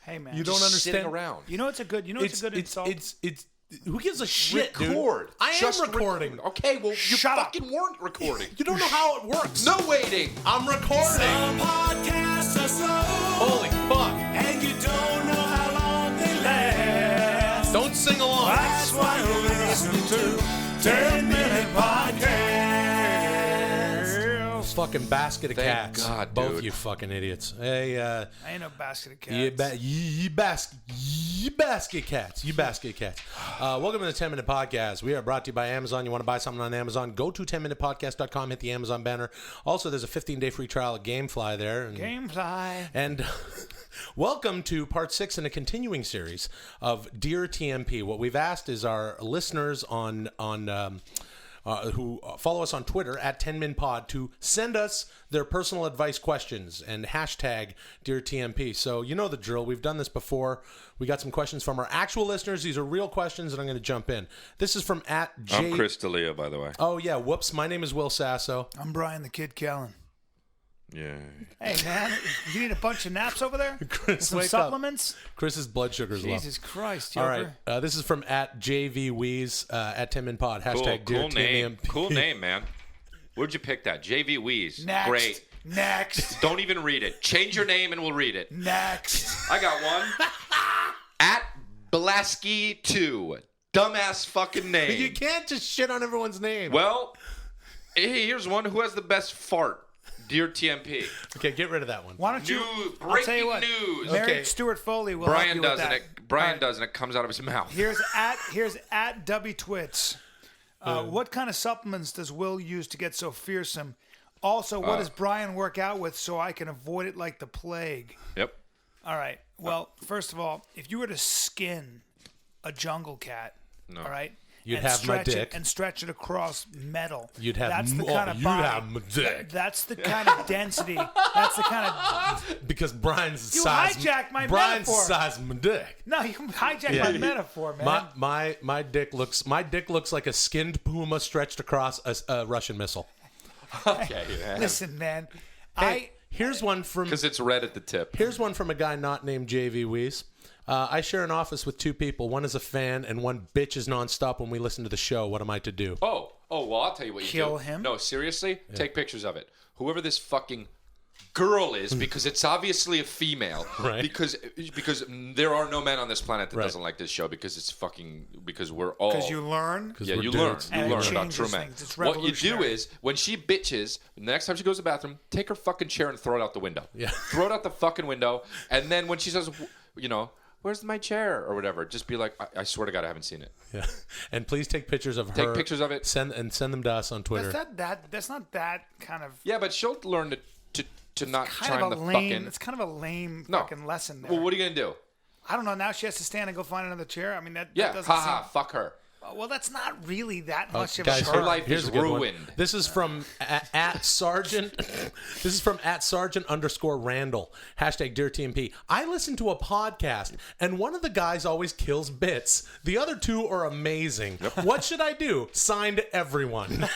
Hey man, You don't Just understand. sitting around. You know it's a good. You know it's a good insult. It's who gives a shit, Record. dude? I am Just recording. Okay, well, you Shut up. fucking weren't recording. You don't know how it works. No waiting. I'm recording. Some podcasts are slow, Holy fuck. and you don't know how long they last. Don't sing along. That's why you listen to 10-Minute Podcast. Fucking basket of Thank cats. God, Both dude. you fucking idiots. Hey, I ain't no basket of cats. you basket cats. You basket cats. Welcome to the 10-Minute Podcast. We are brought to you by Amazon. You want to buy something on Amazon, go to 10minutepodcast.com, hit the Amazon banner. Also, there's a 15-day free trial at Gamefly there. Gamefly. And welcome to part 6 in a continuing series of Dear TMP. What we've asked is our listeners on who follow us on Twitter at 10minpod to send us their personal advice questions and hashtag Dear TMP. So you know the drill. We've done this before. We got some questions from our actual listeners. These are real questions, and I'm going to jump in. This is from at J. I'm Chris D'Elia, by the way. Oh, yeah. Whoops. My name is Will Sasso. I'm Bryan the Kid Callen. Yeah. Hey man, you need a bunch of naps over there? Chris, Some wake supplements? up. Chris's blood sugar's low. Jesus Christ, All Yoker. right. This is from at JV Weeze at 10minpod. Hashtag Dear Cool name. TMP. Cool name, man. Where'd you pick that? JV Weeze. Next. Great. Next. Don't even read it. Change your name and we'll read it. Next. I got one. At Blasky2. Dumbass fucking You name. can't just shit on everyone's name. Well, hey, here's one. Who has the best fart? Dear TMP. Okay, get rid of that one. Why don't you? News. I'll tell you Breaking what. news. Mary Okay. Stuart Foley will help Brian you with does that. and it. Brian All right. does and it comes out of his mouth. Here's at W Twits. What kind of supplements does Will use to get so fearsome? Also, what does Brian work out with so I can avoid it like the plague? Yep. All right. Well, first of all, if you were to skin a jungle cat, all right, You'd and have my stretch it dick. and stretch it across metal. You'd have that's the more- kind of you'd body. have my dick. That's the kind of density. That's the kind of. Because Brian's You size. hijacked my Brian's metaphor. size my dick. No, you hijacked my metaphor, man. My dick looks like a skinned puma stretched across a Russian missile. Okay. Yeah. Listen, man. Hey, here's one from Because it's red at the tip. Here's one from a guy not named JV Weeze. I share an office with two people. One is a fan, and one bitches nonstop when we listen to the show. What am I to do? Oh, well, I'll tell you what you Kill do. him? No, seriously, take pictures of it. Whoever this fucking girl is, because it's obviously a female. Right. Because there are no men on this planet that Right. doesn't like this show because we're all. Because you learn. Yeah, we're you learn. dudes. You And it learn about changes true men. things. It's What you do revolutionary. is, when she bitches, the next time she goes to the bathroom, take her fucking chair and throw it out the window. Yeah. Throw it out the fucking window. And then when she says, where's my chair or whatever, just be like, I swear to God, I haven't seen it. Yeah. And please take pictures of her. Take pictures of it. Send them to us on Twitter. That's not that kind of. Yeah, but she'll learn to not Kind chime of the a lame. fucking. It's kind of a lame No. fucking lesson there. Well, what are you gonna do? I don't know. Now she has to stand and go find another chair. I mean, that Yeah, doesn't haha, seem. fuck her. Well, that's not really that much of Guys, a her burn. life here's is a good one. ruined. This is from at Sergeant. This is from at Sergeant_Randall. Hashtag Dear TMP. I listen to a podcast, and one of the guys always kills bits. The other two are amazing. What should I do? Signed, everyone.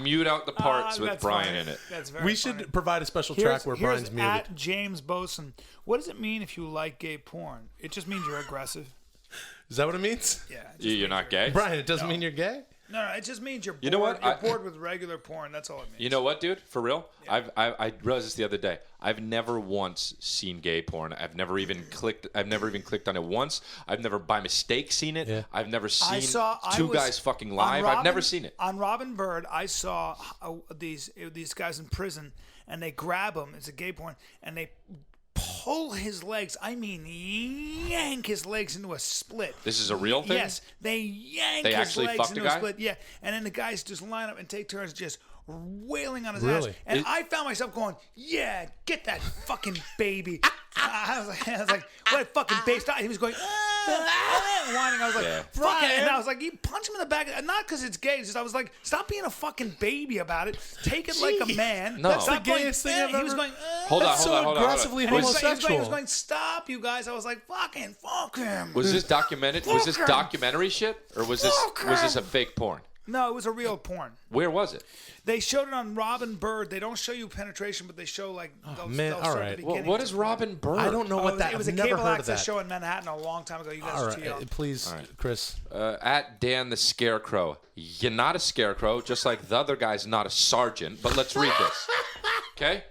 Mute out the parts with That's Brian funny. in it. That's very We funny. should provide a special track where Here's Brian's muted. at James Boson. What does it mean if you like gay porn? It just means you're aggressive. Is that what it means? Yeah. it just You're means not gay? Brian, it doesn't mean you're gay? No, it just means you're bored. You know what? You're bored with regular porn. That's all it means. You know what, dude? For real? I realized this the other day. I've never once seen gay porn. I've never even clicked on it once. I've never by mistake seen it. Yeah. I've never seen I two was- guys fucking on live. I've Robin- never seen it. On Robin Bird, I saw these guys in prison, and they grab him. It's a gay porn, and they pull his legs. I mean, yank his legs into a split. This is a real thing? Yes, they yank They his actually legs fucked the into a guy? split. Yeah, and then the guys just line up and take turns just wailing on his Really? ass. And I found myself going, "Yeah, get that fucking baby." I was like, "What a fucking baby!" Stop. He was going, whining. I was like, Yeah. "Fuck it!" And I was like, "You punch him in the back." Not because it's gay. It's just I was like, "Stop being a fucking baby about it. Take it like a man." No. Stop That's the gayest thing I've He was ever- going, Hold on, That's hold so on, hold on. aggressively and he was homosexual. going, "Stop, you guys!" I was like, "Fucking fuck him." Was this documented? Was this Fuck him. documentary shit, or was this a fake porn? No, it was a real porn. Where was it? They showed it on Robin Bird. They don't show you penetration, but they show like. Man, they'll all show right. the beginning. What is Robin Bird? I don't know what that. It was I've a never cable heard of access that. show in Manhattan a long time ago. You guys All are too young. right, please, Chris. At Dan the Scarecrow. You're not a scarecrow, just like the other guy's not a sergeant. But let's read this. Okay?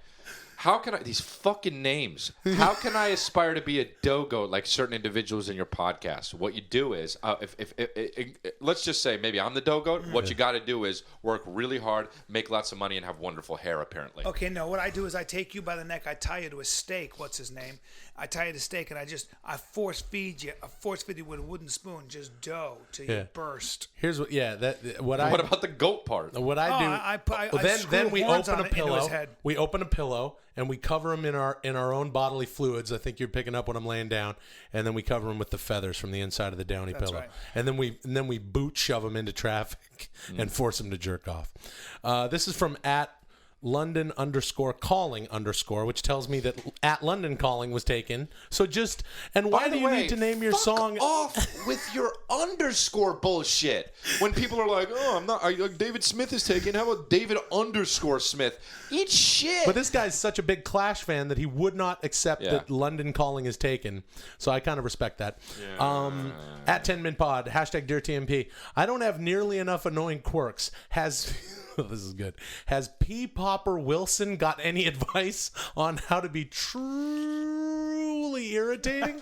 How can I, these fucking names, how can I aspire to be a dogo like certain individuals in your podcast? What you do is, if let's just say maybe I'm the dogo, what you got to do is work really hard, make lots of money, and have wonderful hair, apparently. Okay, no, what I do is I take you by the neck, I tie you to a stake, what's his name? I tie you to a stake, and I force feed you with a wooden spoon, just dough till you burst. Here's what. Yeah, what about the goat part? What I do. I then we horns open on a it into pillow. his head. We open a pillow and we cover him in our own bodily fluids. I think you're picking up when I'm laying down, and then we cover him with the feathers from the inside of the downy pillow. Right. And then we boot shove him into traffic and force him to jerk off. This is from @London_calling_, which tells me that @London Calling was taken. So why do you need to name your song? Off with your underscore bullshit. When people are like, "Oh, I'm not," David Smith is taken. How about David _Smith? Eat shit. But this guy's such a big Clash fan that he would not accept that London Calling is taken. So I kind of respect that. Yeah. @10minpod, #DearTMP. I don't have nearly enough annoying quirks. This is good. Has P. Popper Wilson got any advice on how to be truly irritating?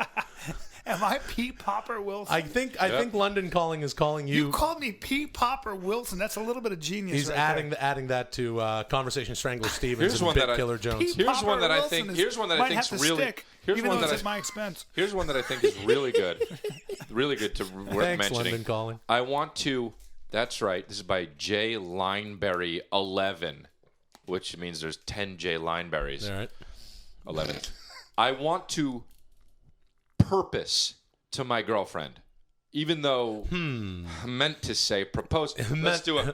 Am I P. Popper Wilson? I think London Calling is calling you. You called me P. Popper Wilson. That's a little bit of genius. He's adding that to Conversation Strangler Stevens Here's and one Bit that Killer Jones. Here's one that I think is really. Here's even one though that it's at my expense. Here's one that I think is really good. Really good to worth Thanks, mentioning. London Calling. I want to. That's right. This is by J. Lineberry 11, which means there's 10 J. Lineberries. All right. 11. I want to purpose to my girlfriend, even though I meant to say propose. Let's do a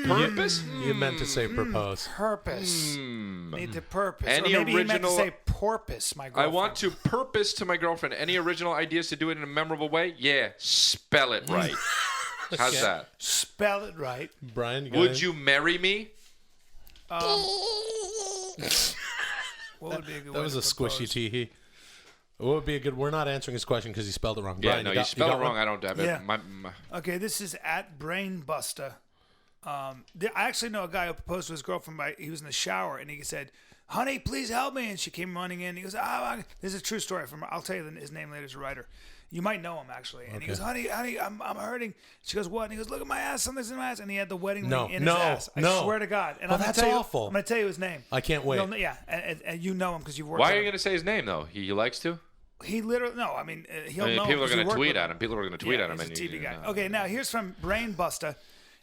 purpose. You meant to say propose. Purpose. Need to purpose. Any or maybe he meant to original- say porpoise, my I girlfriend. want to purpose to my girlfriend. Any original ideas to do it in a memorable way? Yeah, spell it right. How's that? Spell it right. Brian, you got Would any? you marry me? What would be a good That way was to a propose? squishy tee. What would be a good? We're not answering his question because he spelled it wrong. Yeah, Brian, no, you you got spell it one? wrong. I don't have it. Yeah. My, Okay, this is @Brainbuster. I actually know a guy who proposed to his girlfriend he was in the shower and he said, "Honey, please help me." And she came running in. He goes, this is a true story I'll tell you his name later as a writer. You might know him actually. And he goes, "Honey, I'm hurting." She goes, "What?" And he goes, "Look at my ass. Something's in my ass." And he had the wedding ring in his ass. I swear to God. And Well, I'm gonna that's tell awful. I'm going to tell you his name. I can't wait. And you know him because you've worked why with are you him. going to say his name though? He likes to. He literally, no, I mean, he'll know People are going to tweet at him. People are going to tweet at him. He's a and TV you guy. know. Okay, now here's from Brainbuster.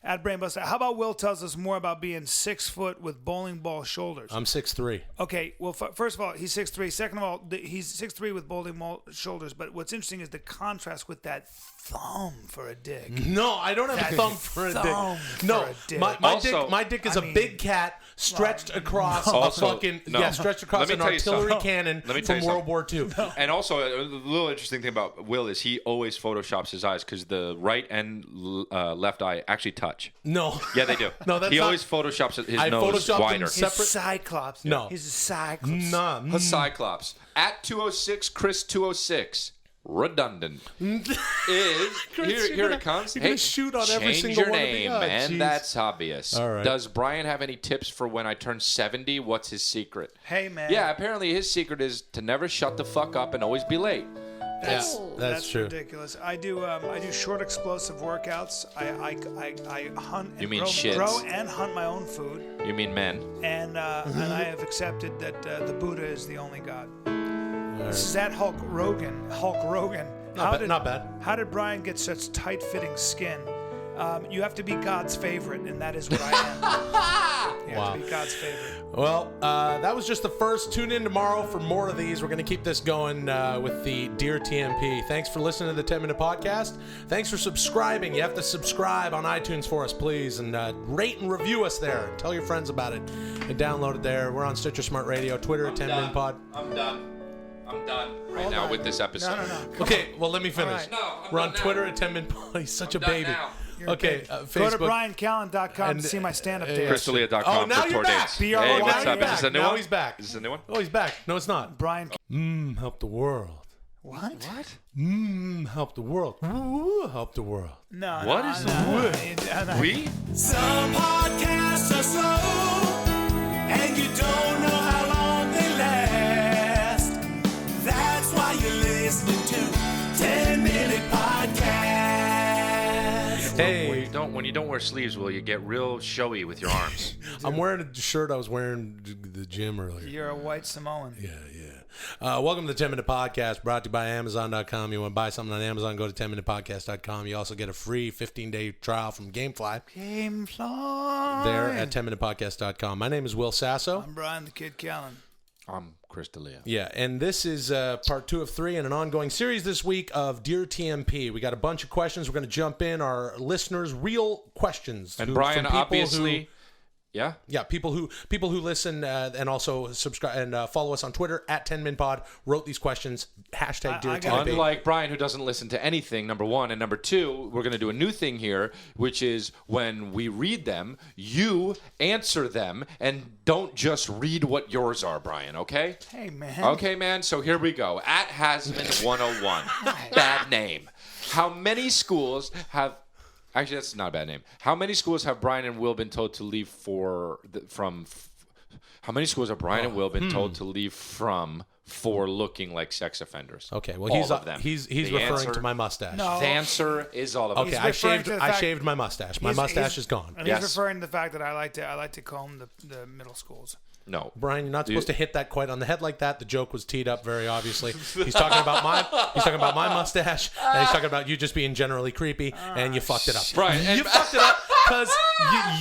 @Brainbuster. How about Will tells us more about being 6 foot with bowling ball shoulders? I'm 6'3". Okay, well, first of all, he's 6'3". Second of all, he's 6'3" with bowling ball shoulders. But what's interesting is the contrast with that thumb for a dick. No, I don't have a thumb for a thumb dick. for No, a dick. my dick is a big cat stretched across Also, stretched across Let me an tell you artillery something. cannon Let me tell from you World War II. And also, a little interesting thing about Will is he always photoshops his eyes because the right and left eye actually touch. No. Yeah, they do. No, that's he not- always photoshops his I nose photoshopped him wider. He's separate- Cyclops. No. He's a Cyclops. Nah. A Cyclops. @206 Chris 206. Redundant. Here it comes. you're gonna shoot on every change single your one of the- name, oh, and jeez. that's obvious. All right. Does Brian have any tips for when I turn 70? What's his secret? Hey, man. Yeah, apparently his secret is to never shut the fuck up and always be late. That's true. Ridiculous. I do short explosive workouts. I hunt and You mean grow, shits. grow and hunt my own food. You mean men? And I have accepted that the Buddha is the only God. This is at Hulk Rogan. Not bad. How did Brian get such tight-fitting skin? You have to be God's favorite, and that is what I am. You have to be God's favorite. Well, that was just the first. Tune in tomorrow for more of these. We're going to keep this going with the Dear TMP. Thanks for listening to the 10-Minute Podcast. Thanks for subscribing. You have to subscribe on iTunes for us, please, and rate and review us there. Tell your friends about it and download it there. We're on Stitcher Smart Radio, Twitter at 10-Minute Pod. I'm done right now with this episode. No. Okay, well, let me finish. All right. No, I'm We're done on now. Twitter at 10-Minute Pod. He's such a done baby. now. Okay, Go to Facebook. BryanCallen.com to see my stand-up date. Crystalia.com Oh, now for you're tour back. dates. BRY. Hey, what's Now up? you're Is this a new Now one? he's back. Is this a new one? Oh, he's back. No, it's not. Brian. Help the world. What? Help the world. Ooh, help the world. No. What no, is no, the no. We? Some podcasts are slow, and you don't know how long they last. That's why you're listening to 10-Minute Podcast. Hey. When you don't wear sleeves, will you get real showy with your arms? I'm wearing a shirt I was wearing the gym earlier. You're a white Samoan. Yeah. Welcome to the 10-Minute Podcast, brought to you by Amazon.com. You want to buy something on Amazon, go to 10minutepodcast.com. You also get a free 15-day trial from Gamefly Gamefly. there at 10minutepodcast.com. My name is Will Sasso. I'm Brian the Kid Callen. I'm Crystalia. Yeah, and this is part 2 of 3 in an ongoing series this week of Dear TMP. We got a bunch of questions. We're going to jump in. Our listeners' real questions. And from Brian, people obviously... Yeah? Yeah, people who listen and also subscribe and follow us on Twitter at 10minpod wrote these questions. Hashtag Dear TMP. Unlike Brian, who doesn't listen to anything, number one. And number two, we're going to do a new thing here, which is when we read them, you answer them and don't just read what yours are, Brian, okay? Hey, man. Okay, man. So here we go. At Hasman101. Bad name. How many schools have... Actually, that's not a bad name. How many schools have Brian and Will been told to leave How many schools have Brian and Will been told to leave from for looking like sex offenders? Okay, well All of them. he's The referring answer- to my mustache. No. The answer is all of them. Okay, He's I referring shaved to the I fact- shaved my mustache. My mustache is gone. And Yes. he's referring to the fact that I like to comb the middle schools. No. Brian, you're not supposed to hit that quite on the head like that. The joke was teed up very obviously. He's talking about my mustache, and he's talking about you just being generally creepy, and you fucked it up. Brian, and- you fucked it up because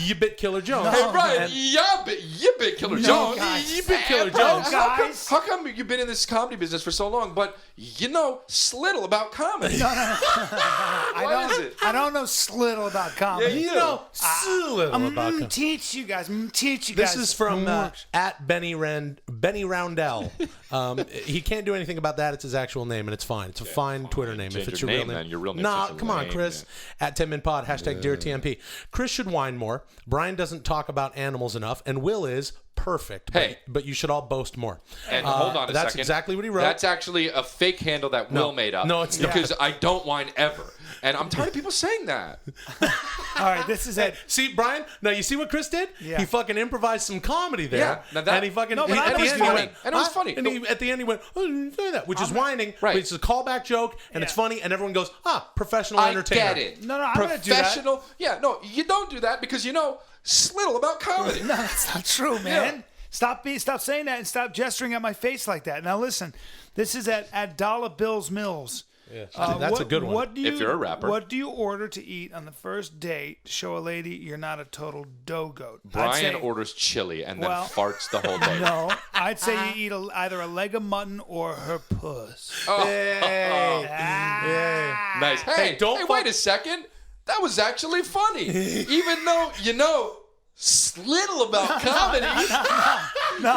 you bit Killer Jones. Hey, Brian, And- you bit Killer Jones. guys. You bit Killer Brian, Jones. guys. how come you've been in this comedy business for so long, but you know slittle about comedy? What is it? I don't know slittle about comedy. Yeah, You know, little about him. Teach you guys. This is from at Benny Roundell. He can't do anything about that. It's his actual name, and it's fine. It's a fine Twitter name. Change If it's your your name, real then. name. Your real name's Nah, such a come on, lame Chris. At 10minpod. Hashtag Dear TMP. Chris should whine more. Brian doesn't talk about animals enough, and Will is perfect. Hey. But you should all boast more. And hold on a That's second. exactly what he wrote. That's actually a fake handle that Will made up. No, it's not. Because I don't whine ever. And I'm tired of people saying that. All right, this is it. See, Brian, now you see what Chris did? Yeah. He fucking improvised some comedy there. Yeah, now that- and he fucking... No, but at that the was end he funny. went, And it was "Huh?" funny. And at the end he went, oh, you didn't say that, which is whining. Right. But it's a callback joke, and it's Yeah. funny, and everyone goes, professional I entertainer. get it. No, I'm gonna do that. Professional. Yeah, no, you don't do that because you know slittle about comedy. No, that's not true, man. Stop saying that and stop gesturing at my face like that. Now listen, this is at Dollar Bills Mills. Yeah, that's a good one. What do you, If you're a rapper. What do you order to eat on the first date to show a lady you're not a total dough goat? I'd Brian say- orders chili and then Well- farts the whole day. No, I'd say you eat either a leg of mutton or her puss. Hey. Nice. Hey, don't wait a second. That was actually funny. Even though, you know, slittle about comedy,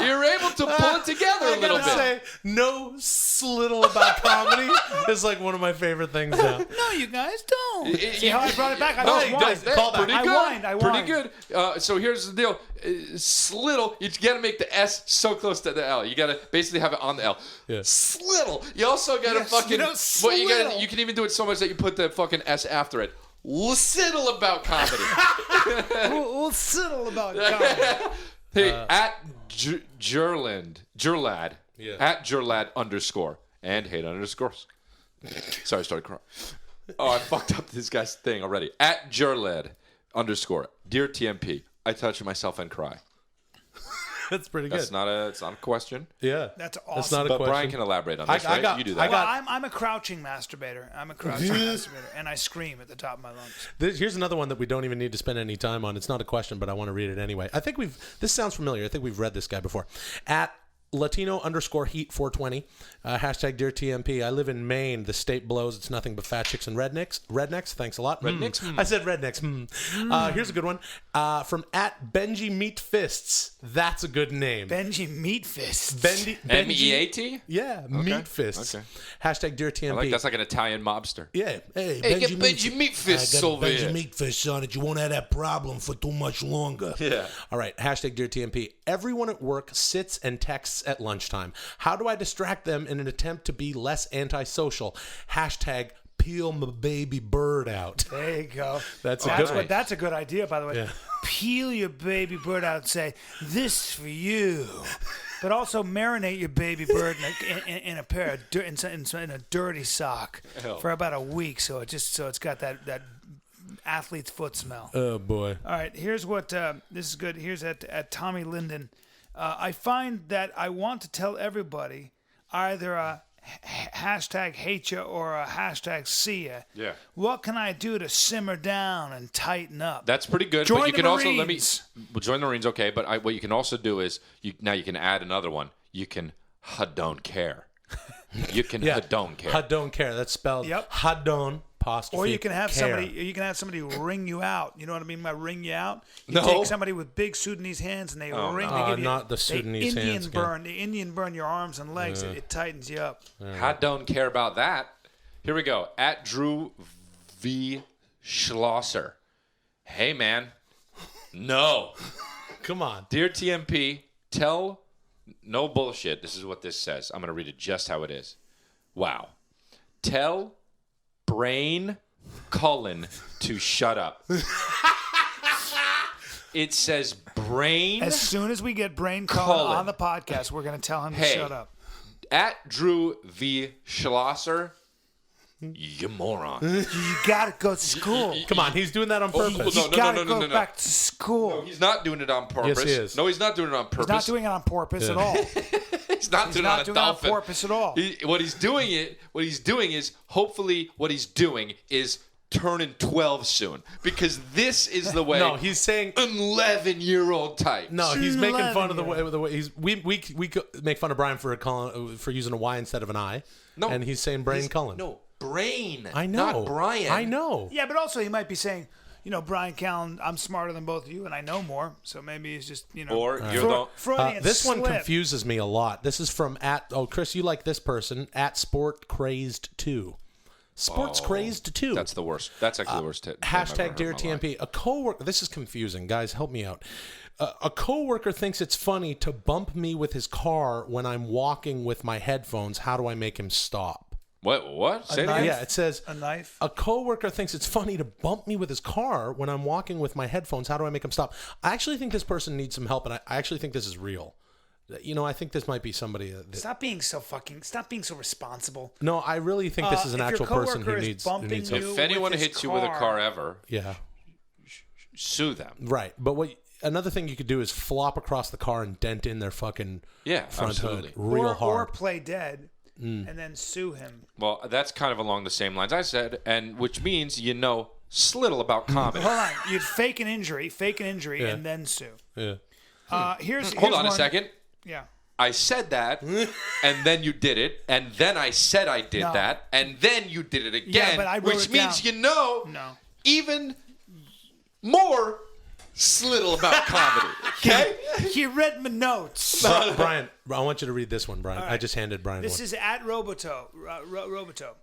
you're able to pull it together a little I bit. say, no slittle about comedy is like one of my favorite things now. No, you guys don't. See how I brought it back? I No, just whined. that's Call back. pretty I good. whined, I Pretty whined. good. So here's the deal. Slittle, you got to make the S so close to the L. You got to basically have it on the L. Yeah. Slittle. You also got to Yes, fucking. you know, Well, you slittle. can even do it so much that you put the fucking S after it. Slittle about comedy. We'll settle about comedy. Hey, at Jurlad. Yeah. At Jurlad _ and hate underscores. Sorry, I started crying. Oh, I fucked up this guy's thing already. At Jurlad _ Dear TMP, I touch myself and cry. That's pretty good. It's not a question. Yeah. That's That's awesome. not a But question. Brian can elaborate on this, I right? got- You do I that. got- I'm a crouching masturbator. And I scream at the top of my lungs. Here's another one that we don't even need to spend any time on. It's not a question, but I want to read it anyway. This sounds familiar. I think we've read this guy before. At Latino_Heat420. Hashtag Dear TMP. I live in Maine. The state blows. It's nothing but fat chicks and rednecks. Thanks a lot. Rednecks? I said rednecks. Here's a good one. From @Benji Meat Fists. That's a good name. Benji Meat Fists. Benji. MEAT? Yeah, Meat Fists. Okay. Hashtag Dear TMP. That's like an Italian mobster. Yeah. Hey, Get Benji Meat Fists over here. Meat Fists on it. You won't have that problem for too much longer. Yeah. All right. Hashtag Dear TMP. Everyone at work sits and texts at lunchtime. How do I distract them in an attempt to be less antisocial? Hashtag peel my baby bird out. There you go. That's a good one. That's a good idea, by the way. Yeah. Peel your baby bird out and say, "This for you." But also marinate your baby bird in a pair of in a dirty sock for about a week, so it's got that athlete's foot smell. Oh boy. All right, here's what this is good. Here's at Tommy Linden. I find that I want to tell everybody either a hashtag hate ya or a hashtag see ya. Yeah. What can I do to simmer down and tighten up? That's pretty good. Join but you the can also Marines. join the Marines. Okay, but what you can also do is now you can add another one. You can don't care. You can don't care. Don't care. That's spelled Yep. Hadon apostrophe. Or you can have care. somebody ring you out. You know what I mean by ring you out? You No. take somebody with big Sudanese hands and they ring. They give you, not the Sudanese they hands again. The Indian burn your arms and legs. It tightens you up. I don't care about that. Here we go. At Drew V. Schlosser. Hey, man. No. Come on. Dear TMP, tell... No bullshit. This is what this says. I'm going to read it just how it is. Wow. Tell Bryan Callen to shut up. It says Bryan. As soon as we get Bryan Callen Callen. on the podcast, we're going to tell him to Hey. shut up. At Drew V. Schlosser, you moron. You got to go to school. Come on. He's doing that on purpose. well, You got to go back to school. He's not doing it on purpose. Yes, he is. No, he's not doing it on purpose. He's not doing it on purpose at all. He's not doing not it on doing a it on dolphin. purpose at all. What he's doing is hopefully what he's doing is turning 12 soon, because this is the way. No, he's saying 11-year-old type. No, he's making fun of the 11-year-old. way he's. We make fun of Brian for using a Y instead of an I. No, and he's saying Bryan Callen. No, Brain. I know. Not Brian. I know. Yeah, but also he might be saying, Bryan Callen, I'm smarter than both of you and I know more. So maybe he's just, Or you're the. Freudian This one slip. confuses me a lot. This is from Chris, you like this person at Sport Crazed 2. Sports Crazed 2. That's the worst. That's actually the worst. Hashtag Dear TMP. A coworker. This is confusing, guys. Help me out. A coworker thinks it's funny to bump me with his car when I'm walking with my headphones. How do I make him stop? What? Say that knife? again? Yeah, it says A knife? A coworker thinks it's funny to bump me with his car when I'm walking with my headphones. How do I make him stop? I actually think this person needs some help, and I actually think this is real. I think this might be somebody. Stop being so responsible. No, I really think this is an if your actual person who coworker is needs bumping help. you If anyone with his hits you with a car ever, Yeah, sue them. right. But another thing you could do is flop across the car and dent in their fucking front absolutely. hood real or hard. play dead and then sue him. Well, that's kind of along the same lines I said, and which means you know slittle about comedy. Hold on. You'd fake an injury, Yeah. and then sue. Yeah. Here's Hold on a one- second. Yeah. I said that, and then you did it, and then I said I did No. that, and then you did it again, but I wrote which it means down. No. Even more slittle about comedy. Okay? He read my notes. Brian, I want you to read this one, Brian. I just handed Brian This one. is at Roboto. Roboto.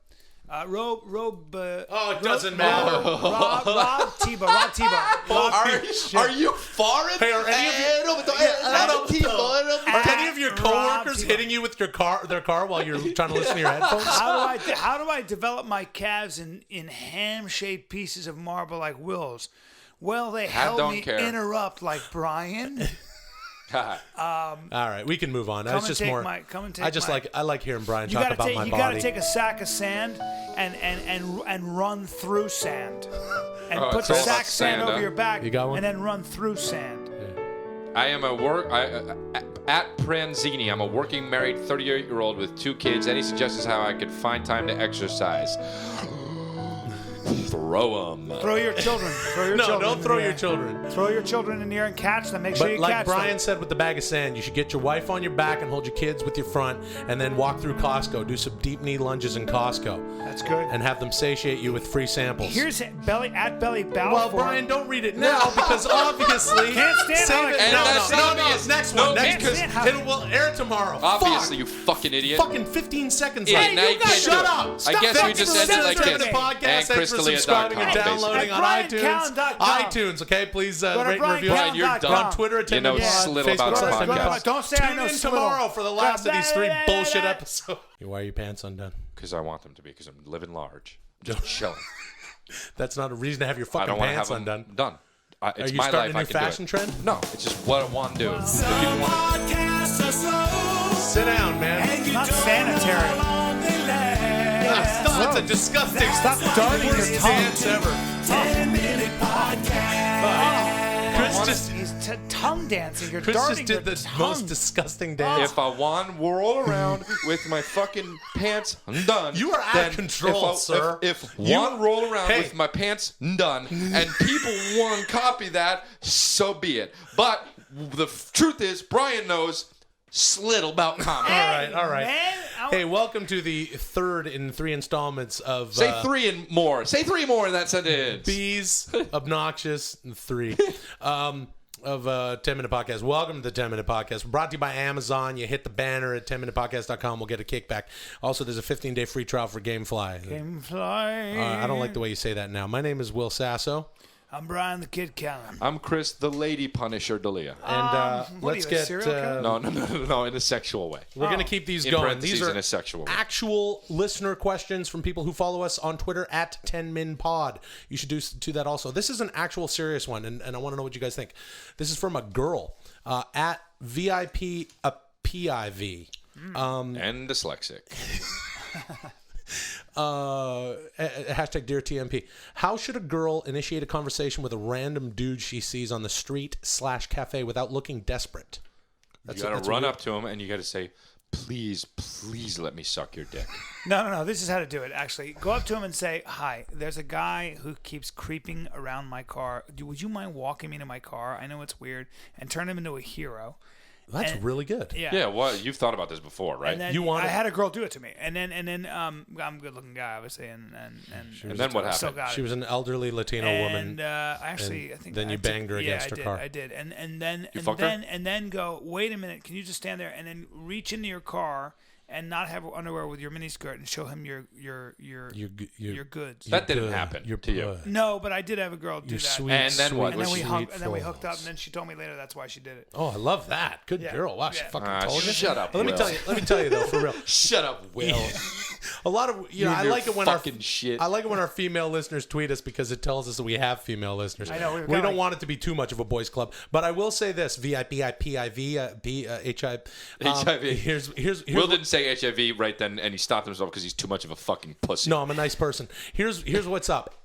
It doesn't matter. Rob Tebow. Are you foreign? Hey, are any of your coworkers Rob hitting you with their car while you're trying to listen to your headphones? How do I develop my calves in ham-shaped pieces of marble like Will's? Well, they held don't me care. interrupt like Brian. All right, we can move on. Come That's and just take more. my- come and take I just my- like hearing Brian You talk gotta about take my you body. gotta take a sack of sand and run through sand. And put it's the all sack about of sand sand, over huh? your back You got one? and then run through sand. I am at Pranzini. I'm a working married 38-year-old with 2 kids. Any suggestions how I could find time to exercise? Throw them. Throw your children. Throw your No, children. don't in throw the your air. children. Throw your children in the air and catch them. Make sure But you like catch Bryan them. said with the bag of sand, you should get your wife on your back and hold your kids with your front, and then walk through Costco. Do some deep knee lunges in Costco, That's good. and have them satiate you with free samples. Here's Belly Balfour. Well, Bryan, don't read it now because obviously. Can't stand Save how it. it And No, that's no, no, obvious. Next No, one. Next because it will air tomorrow. Obviously, Fuck. you fucking idiot. Fucking 15 seconds Idiot. left. Now you can't Shut do it. up. I Stop. guess we Thanks just for ended like listening to this. the podcast. And Thanks for subscribing and ChrisDelia.com, downloading on basically. iTunes. BryanCallen.com. iTunes, okay? Please to rate and review. Brian, you're done. On Twitter at You know 10 Pod, little about Facebook this / 10 podcast. Pod. Don't say I Tune know in Slittle. tomorrow for the last of these 3 bullshit episodes. Why are your pants undone? Because I want them to be. Because I'm living large. Just chilling. That's not a reason to have your I fucking don't want to have pants them undone. done. It's Are you my starting life. a I new can do fashion it. trend? No, it's just what I want to do. If Some people want podcasts are slow, Sit down, man. and you Not don't sanitary. know how long they last. Stop. It's a disgusting. Stop darting your worst tongue. dance ever. 10-minute podcast. Chris just He's tongue dancing. You're Chris just darting did your the tongue. most disgusting dance. If I want to roll around with my fucking pants undone, You are out of then control, sir. If You- one roll around Hey. with my pants undone and people want to copy that, so be it. But the truth is, Bryan knows slittle about comedy. all right. Man, Hey, welcome to the third in 3 installments of Say 3 and more. Say 3 more in that sentence. Bees, Obnoxious, and 3 of 10-Minute Podcast. Welcome to the 10-Minute Podcast. We're brought to you by Amazon. You hit the banner at 10minutepodcast.com. We'll get a kickback. Also, there's a 15-day free trial for Gamefly. Gamefly. I don't like the way you say that now. My name is Will Sasso. I'm Bryan the Kid Callen. I'm Chris, the Lady Punisher Dalia. And what are let's you, a get... serial killer? No, in a sexual way. We're going to keep these In going. parentheses, These are in a sexual way. actual listener questions from people who follow us on Twitter at 10minpod. You should do that also. This is an actual serious one, and I want to know what you guys think. This is from a girl at VIP PIV. And dyslexic. Hashtag Dear TMP. How should a girl initiate a conversation with a random dude she sees on the street / cafe without looking desperate? You got to run up to him and you got to say, please let me suck your dick. No. This is how to do it, actually. Go up to him and say, hi, there's a guy who keeps creeping around my car. Would you mind walking me to my car? I know it's weird. And turn him into a hero. That's really good. Yeah, well, you've thought about this before, right? And then I had a girl do it to me, and then I'm a good-looking guy, obviously, and then what still happened? got it. She was an elderly Latino woman. And actually, I think then you banged her against her car. I did, and then go. Wait a minute, can you just stand there and then reach into your car and not have underwear with your miniskirt and show him your goods. That didn't happen to you. No, but I did have a girl do You're that. sweet, And then what? And then sweet, we sweet hooked up, fools. and then she told me later that's why she did it. Oh, I love that. Good Yeah. girl. Wow, she Yeah. fucking told you. Shut up, Let me Will. tell you though, for real. Shut up, Will. A lot of You and I your like it when fucking shit. I like it when our female listeners tweet us because it tells us that we have female listeners. I know, we don't want it to be too much of a boys' club, but I will say this: VIPIPIV HIV. Here's Will didn't say HIV right then, and he stopped himself because he's too much of a fucking pussy. No, I'm a nice person. Here's what's up.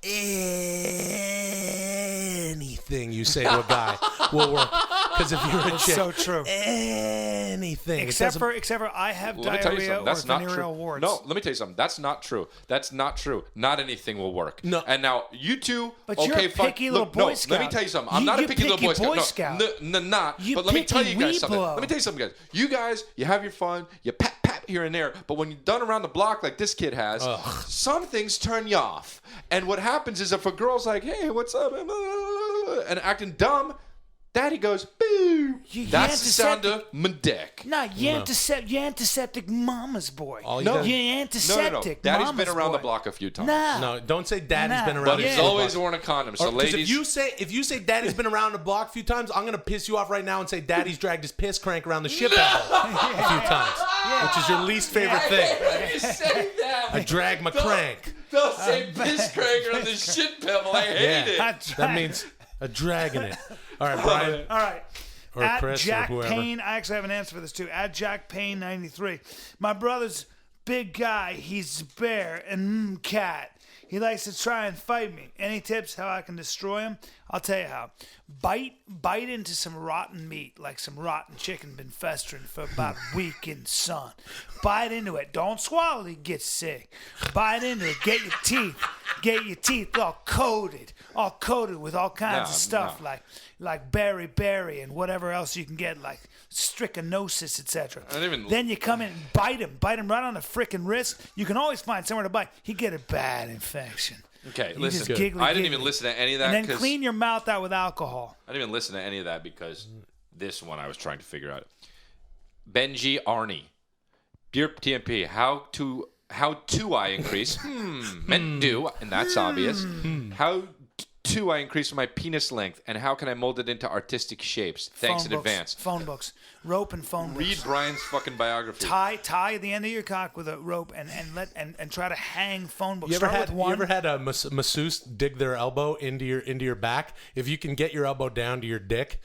Anything you say to a guy will work. Because if you're a chick, So true. anything. Except for I have Let me tell you diarrhea something. or That's not venereal true. warts. No, let me tell you something. That's not true. That's not true. Not anything will work. No. And now you two. But okay, you're a fine. picky little Look, Boy no, Scout. let me tell you something. I'm You- not a you picky little picky Boy Scout. Boy No, Scout. not. You But let me tell picky you guys something. weeblo. Let me tell you something, guys. You guys, you have your fun. You pat here and there. But when you're done around the block like this kid has, some things turn you off. And what happens is if a girl's like, "Hey, what's up?" and acting dumb, Daddy goes, "Boo." You That's the sound antiseptic- of my dick. No, you antiseptic mama's boy. All you No. gotta- You antiseptic Daddy's mama's been around boy. the block a few times. Nah. No, don't say daddy's Nah. been around. But the he's block. always worn a condom. So, Or- 'cause ladies, if you say daddy's been around the block a few times, I'm gonna piss you off right now and say daddy's dragged his piss crank around the shit pebble a few times, which is your least favorite thing. you say that. I drag my crank. Don't say piss cranker on the shit pebble. I hate it. That means a dragging it. All right, Brian. All right. Or at Chris or Jack whoever. Payne, I actually have an answer for this too. At Jack Payne 93, my brother's big guy. He's a bear and cat. He likes to try and fight me. Any tips how I can destroy him? I'll tell you how. Bite into some rotten meat, like some rotten chicken been festering for about a week in the sun. Bite into it. Don't swallow it, get sick. Bite into it. Get your teeth. get your teeth all coated with all kinds of stuff like berry and whatever else you can get, like trichinosis, etc. Then you come in and bite him right on the frickin' wrist. You can always find somewhere to bite. He get a bad infection. Okay, You listen. just giggly, I didn't giggly. even listen to any of that. And then clean your mouth out with alcohol. I didn't even listen to any of that because this one I was trying to figure out. Benji Arnie, dear TMP, how do I increase? Meant do, and that's obvious. How do I increase my penis length, and how can I mold it into artistic shapes? Thanks in advance. Phone books, rope and phone books. Read Brian's fucking biography. Tie the end of your cock with a rope and try to hang phone books. You Start with one. You ever had a masseuse dig their elbow into your back? If you can get your elbow down to your dick,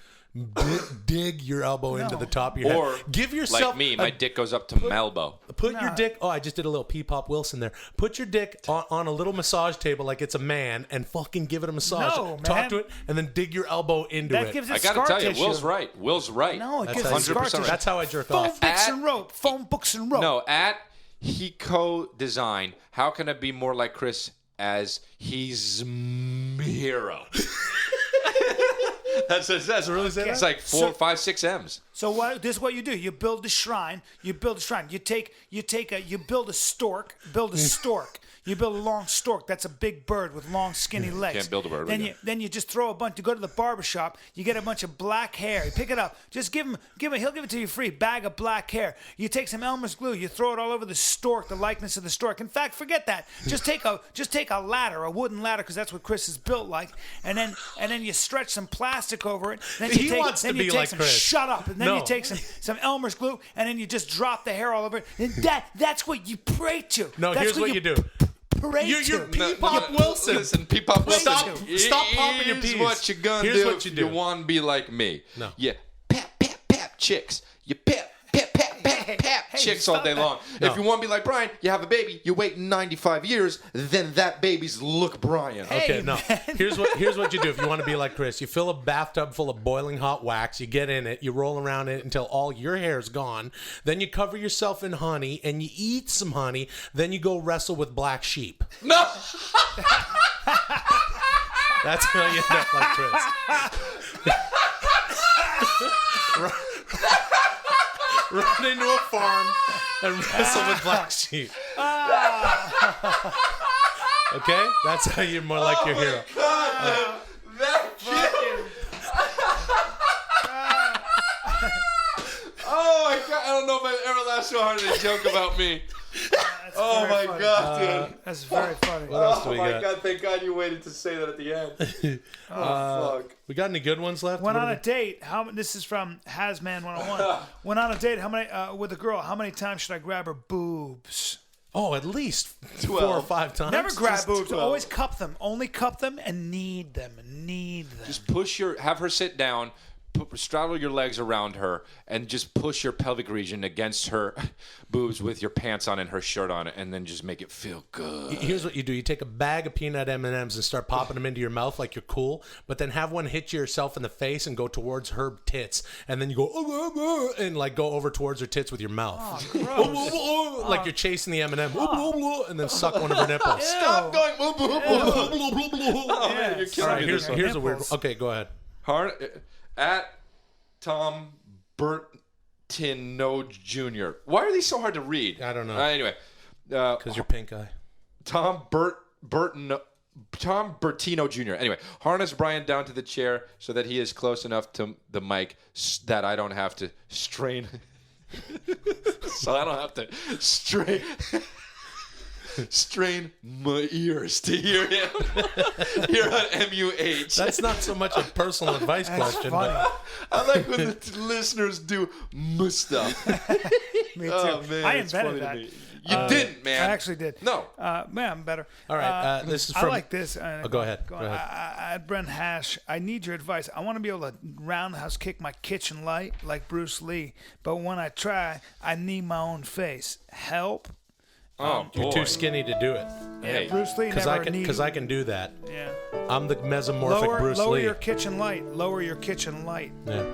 dig your elbow into the top of your Or head. Give yourself like me, my dick goes up to my elbow. Put your dick. Oh, I just did a little P-Pop Wilson there. Put your dick on a little massage table like it's a man, and fucking give it a massage. No, Talk man. to it, and then dig your elbow into That it. gives it I gotta scar tell you, tissue. Will's right. Will's right. No, it That's gives how it you- scar tissue. That's how I jerk Phone off. books and rope. Phone books and rope. No, at Hiko Design, how can I be more like Chris as he's hero? That's really say that? It's like 4, 5, 6 M's. So this is what you do. You build the shrine. You build a stork. Build a stork. You build a long stork. That's a big bird with long, skinny legs. Can't build a bird. Then you just throw a bunch. You go to the barbershop. You get a bunch of black hair. You pick it up. Just give him. He'll give it to you free. Bag of black hair. You take some Elmer's glue. You throw it all over the stork. The likeness of the stork. In fact, forget that. Just take a ladder, a wooden ladder, because that's what Chris is built like. And then you stretch some plastic over it. Then you He take, wants to then be you take like some, Chris. Shut up. And then No. you take some Elmer's glue, and then you just drop the hair all over it. And that's what you pray to. No, That's here's what you do. Pray You're to. P-Pop Wilson. Listen, P-Pop Wilson. Stop popping your peas. Here's what you're gonna Here's do what you if do. you want to be like me. No. You pap chicks. You pap chicks all day long. No. If you want to be like Brian, you have a baby. You wait 95 years, then that baby's look Brian. Okay, no. Here's what you do if you want to be like Chris. You fill a bathtub full of boiling hot wax. You get in it. You roll around it until all your hair's gone. Then you cover yourself in honey and you eat some honey. Then you go wrestle with black sheep. No. That's how you end up like Chris. Run into a farm and wrestle with black sheep. Okay? That's how you're more like your hero. God, that kid. Oh my God! I don't know if I've ever laughed so hard at a joke about me. Oh my God, dude! That's very funny. What else do we Oh my got? God! Thank God you waited to say that at the end. Fuck. We got any good ones left? Went What on do a date. This is from Hazman 101. Went on a date. How many with a girl? How many times should I grab her boobs? Oh, at least 4 or 12. 5 times. Never grab just boobs. 12. Always cup them. Only cup them and knead them. Knead them. Just have her sit down, straddle your legs around her, and just push your pelvic region against her boobs with your pants on and her shirt on, and then just make it feel good. Here's what you do. You take a bag of peanut M&Ms and start popping them into your mouth like you're cool, but then have one hit yourself in the face and go towards her tits, and then you go and like go over towards her tits with your mouth. Like you're chasing the M&M and then suck one of her nipples. Stop going. Oh, man, you're Yes. killing All right, me. here's this one. a weird Nipples. one. Okay, go ahead. At Tom Bertino Jr. Why are these so hard to read? I don't know. Anyway, Because you're pink eye. Tom Bertino Jr. Anyway, harness Brian down to the chair so that he is close enough to the mic that I don't have to strain. So I don't have to strain my ears to hear him here on MUH. That's not so much a personal advice question, funny. but I like when the listeners do stuff. Me too. Oh, man, I it's funny invented to that. me. You didn't, man. I actually did. No. Man, I'm better. all right. This is from. I like this. Go ahead. Go ahead. At Brent Hash, I need your advice. I want to be able to roundhouse kick my kitchen light like Bruce Lee, but when I try, I need my own face. Help? Oh, You're boy. too skinny to do it. Hey, Bruce Lee Because never I can. needed. Because I can do that. Yeah. I'm the mesomorphic Bruce Lower Lee. your kitchen light. Lower your kitchen light. Yeah.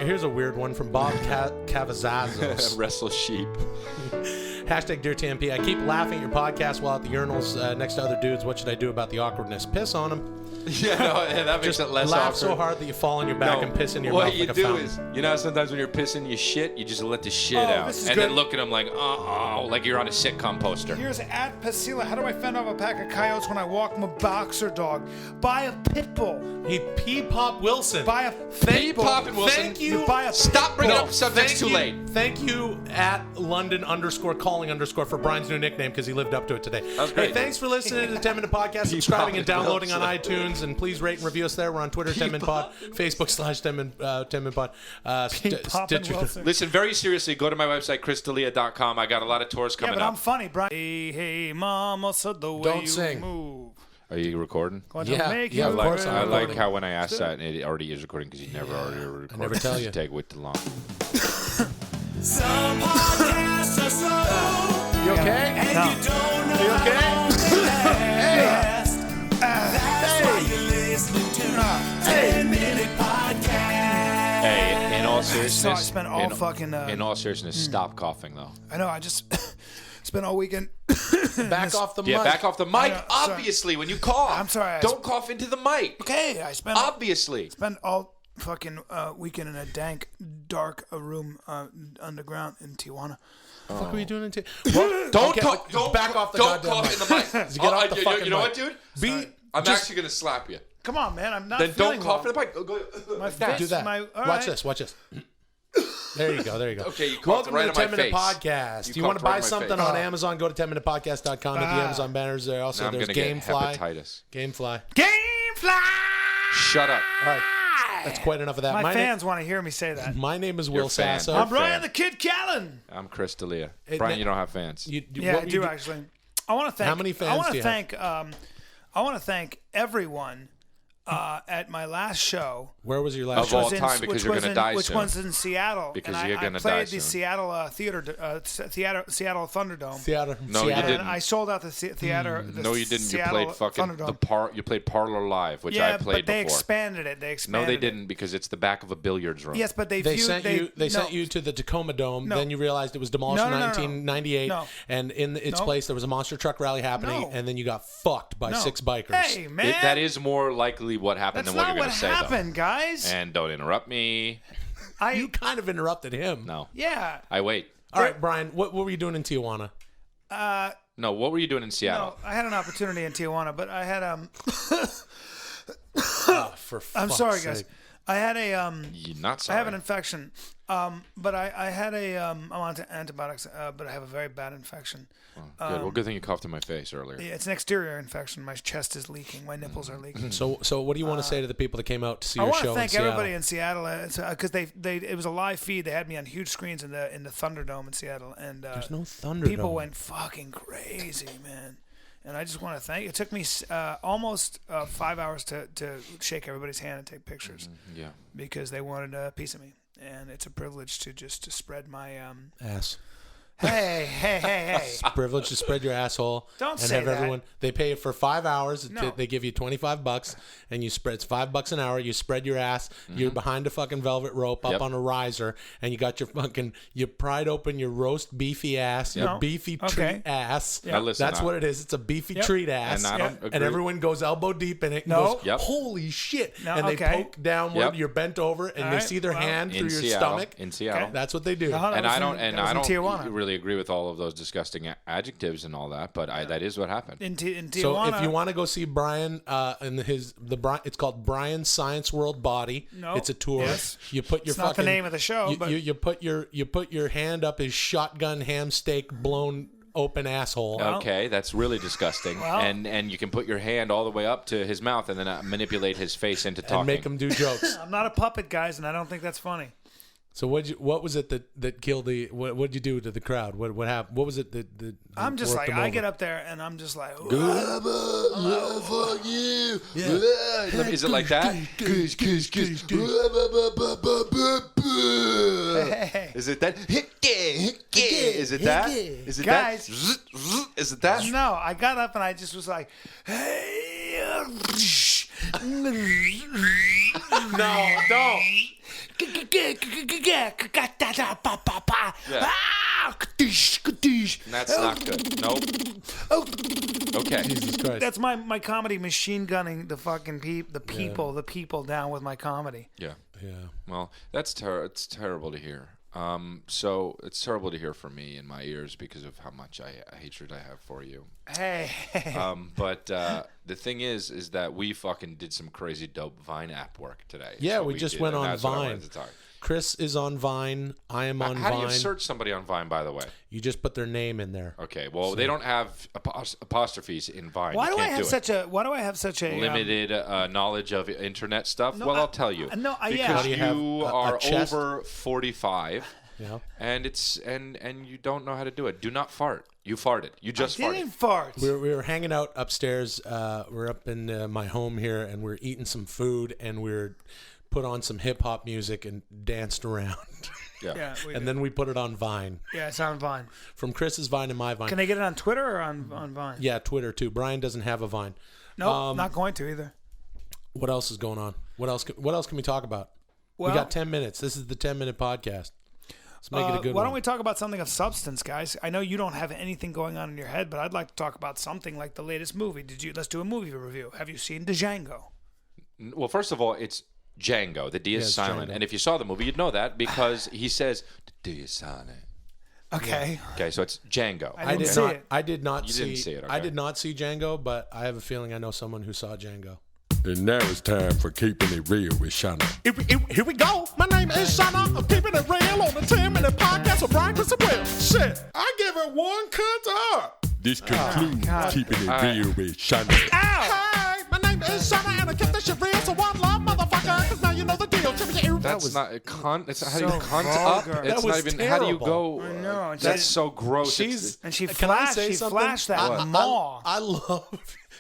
Here's a weird one from Bob Cavazazos. Wrestle sheep. Hashtag Dear TMP. I keep laughing at your podcast while at the urinals next to other dudes. What should I do about the awkwardness? Piss on them. Yeah, that makes it less laugh awkward. so hard that you fall on your back and piss in your what mouth you like a do fountain. is, you know, sometimes when you're pissing you shit, you just let the shit out, this is and good. then look at them like, like you're on a sitcom poster. Here's at Pasila. How do I fend off a pack of coyotes when I walk my boxer dog? Buy a pit bull. He P-Pop Wilson. Buy a Hey, pit bull. Poppin' Wilson. Thank you. Buy a Stop bringing up subjects thank too you- late. Thank you at London_calling_ for Brian's new nickname because he lived up to it today. was great. Hey, thanks for listening to the 10 Minute Podcast, subscribing and downloading on iTunes, and please rate and review us there. We're on Twitter, 10 Min Pod, Facebook / 10 Min Pod, Poppin' Wilson. Listen, very seriously, go to my website, chrisdelia.com. I got a lot of tours Yeah, coming but I'm up. funny, Brian. Hey, mama said the way Don't you sing. move. Are you recording? Going Yeah, to make yeah, you of course I I'm like recording. how when I asked that, it already is recording because you never already recorded. I never tell you. Take way too long. Some podcasts are slow, You okay? and No. you don't know You how okay? long they last. That's why you're listening to 10-Minute Podcast. Hey, in all So I seriousness, spent all fucking. in all seriousness, stop coughing though. I know. I just spent all weekend. Back off the mic. Yeah, back off the mic. know, sorry. Obviously, when you cough, I'm sorry, I don't cough into the mic. Okay, I spent Obviously. all fucking weekend in a dank, dark room underground in Tijuana. What the fuck are you doing in Don't cough. Don't back off the Don't goddamn cough mic. in the mic. Get off the you fucking know mic. what, dude? Be I'm just- actually gonna slap you. Come on, man. I'm not. Then don't feeling cough well. in the mic. Go My like that. face- Do that. My- all watch right. this. Watch this. There you go. There you go. Okay, you coughed Welcome right to the on 10 my Minute face. Podcast. You Do you want to coughed right buy on my something face. on Amazon? Go to 10minutepodcast.com. At the Amazon banners there. Also, Now I'm there's gonna get Gamefly. hepatitis. Gamefly. Gamefly. Shut up. All right. That's quite enough of that. My fans want to hear me say that. My name is Your Will fan. Sasso. Your I'm Brian fan. the Kid Callen. I'm Chris D'Elia. Hey, Brian, man- you don't have fans. Yeah, what I you do actually. I want to thank. How many fans I want do to you have? thank. I want to thank everyone at my last show. Where was your last Of all show? time, because you're gonna die Which soon. one's in Seattle? Because and you're I gonna played die the soon. Seattle Seattle Thunderdome. Theater. No, you Seattle. didn't. And I sold out the theater. the No, you didn't. You Seattle played fucking Thunderdome. You played Parlor Live, which Yeah, I played but they before. expanded it. They No, expanded they it. didn't because it's the back of a billiards room. Yes, but they They viewed, sent you. They no. sent you to the Tacoma Dome. No. Then you realized it was demolished No, in no, no, no. 1998. No. And in its No. place, there was a monster truck rally happening. No. And then you got fucked by No. 6 bikers. Hey, man. That is more likely what happened That's than what not you're what going to say, happened, guys. though. And don't interrupt me. You kind of interrupted him. No, Yeah. I wait. All right, Brian. What were you doing in Tijuana? No, what were you doing in No, Seattle? I had an opportunity in Tijuana, but I had For I'm fuck's sorry, guys. sake. I had a You're not I sorry. have an infection. But I had a I'm on antibiotics, but I have a very bad infection. Good. Well, good thing you coughed in my face earlier. It's an exterior infection. My chest is leaking. My nipples are leaking. So what do you want to say to the people that came out to see I your want show to thank in Seattle? everybody in Seattle because it was a live feed. They had me on huge screens in the Thunderdome in Seattle, and There's no Thunderdome. people went fucking crazy, man. And I just want to thank you. It took me almost 5 hours to shake everybody's hand and take pictures Yeah. because they wanted a piece of me, and it's a privilege to spread my ass. hey. Privilege to spread your asshole. Don't and say have that. everyone. They pay you for 5 hours. No. They give you $25, and you spread. It's $5 an hour. You spread your ass. You're behind a fucking velvet rope up Yep. on a riser, and you got your fucking. You pried open your roast beefy ass, your No. beefy Okay. treat ass. Now listen, That's what it is. It's a beefy Yep. treat ass. And I don't agree. And everyone goes elbow deep in it. And No. goes, Yep. holy shit! No, and they okay. poke downward. Yep. You're bent over, and All they right, see their well, hand in through your Seattle. stomach. In Seattle. Okay. That's what they do. No, that And was I in- don't that was in Tijuana. really agree with all of those disgusting adjectives and all that, but that is what happened. in So Tijuana. if you want to go see Brian it's called Brian's Science World Body. No. It's a tour. Yes. You put your It's not the fucking name of the show, You, but- you put your hand up his shotgun ham steak blown open asshole. Okay, that's really disgusting. Well- and you can put your hand all the way up to his mouth and then manipulate his face into talking. And make him do jokes. I'm not a puppet, guys, and I don't think that's funny. So what was it that killed the? What'd you do to the crowd? What happened? What was it that I'm just worked like them I over? get up there and I'm just like, Fuck you. Is it like that? hey. Is it that? Is it that? Is it Guys. that? Is it that? No, I got up and I just was like, hey. No, don't. That's not good. Nope. Okay. Jesus Christ. That's my comedy machine gunning the fucking the people down with my comedy. Yeah. Yeah. Well, it's terrible to hear. So it's terrible to hear from me in my ears because of how much hatred I have for you. Hey. But the thing is that we fucking did some crazy dope Vine app work today. Yeah, So we just did, went and on that's what I Vine. wanted to talk. Chris is on Vine. I am on How Vine. do you search somebody on Vine, by the way? You just put their name in there. Okay, well, they don't have apostrophes in Vine. Why you do I can't have do such a limited knowledge of internet stuff? No, well, I'll tell you. No, yeah. Because do you have? you A are chest? over 45, Yeah. and you don't know how to do it. Do not fart. You farted. You just I didn't farted. fart. We were hanging out upstairs. We're up in my home here, and we're eating some food, and we're put on some hip hop music and danced around. Yeah, And then we put it on Vine. yeah, it's on Vine. From Chris's Vine and my Vine. Can they get it on Twitter or on Vine? Yeah, Twitter too. Brian doesn't have a Vine. No, not going to either. What else is going on? What else can we talk about? Well, We got 10 minutes. This is the 10-minute podcast. Let's make it a good why one. don't we talk about something of substance, guys? I know you don't have anything going on in your head, but I'd like to talk about something like the latest movie. Let's do a movie review. Have you seen Django? Well, first of all, it's Django. The D is it's silent. Django. And if you saw the movie, you'd know that because he says, the D is silent. Okay. Okay, so it's Django. I didn't see it. I did not You see. didn't see it, I okay. did not see Django, but I have a feeling I know someone who saw Django. And now it's time for Keeping It Real with Shana. Here we go. My name is Shana. I'm keeping it real on the 10-minute podcast with Bryan Callen. Shit, I give it 1 cunt up. This concludes God. Keeping It Real with Shana. Hey, my name is Shana, and I kept this shit real. So one love, motherfucker, because now you know the deal. That's not a cunt. It's how do you so cunt vulgar. up? That It's was not even. How do you terrible. go? I know. and That's she- so gross. She's And she Can I flashed. say She something? flashed that maw. I love.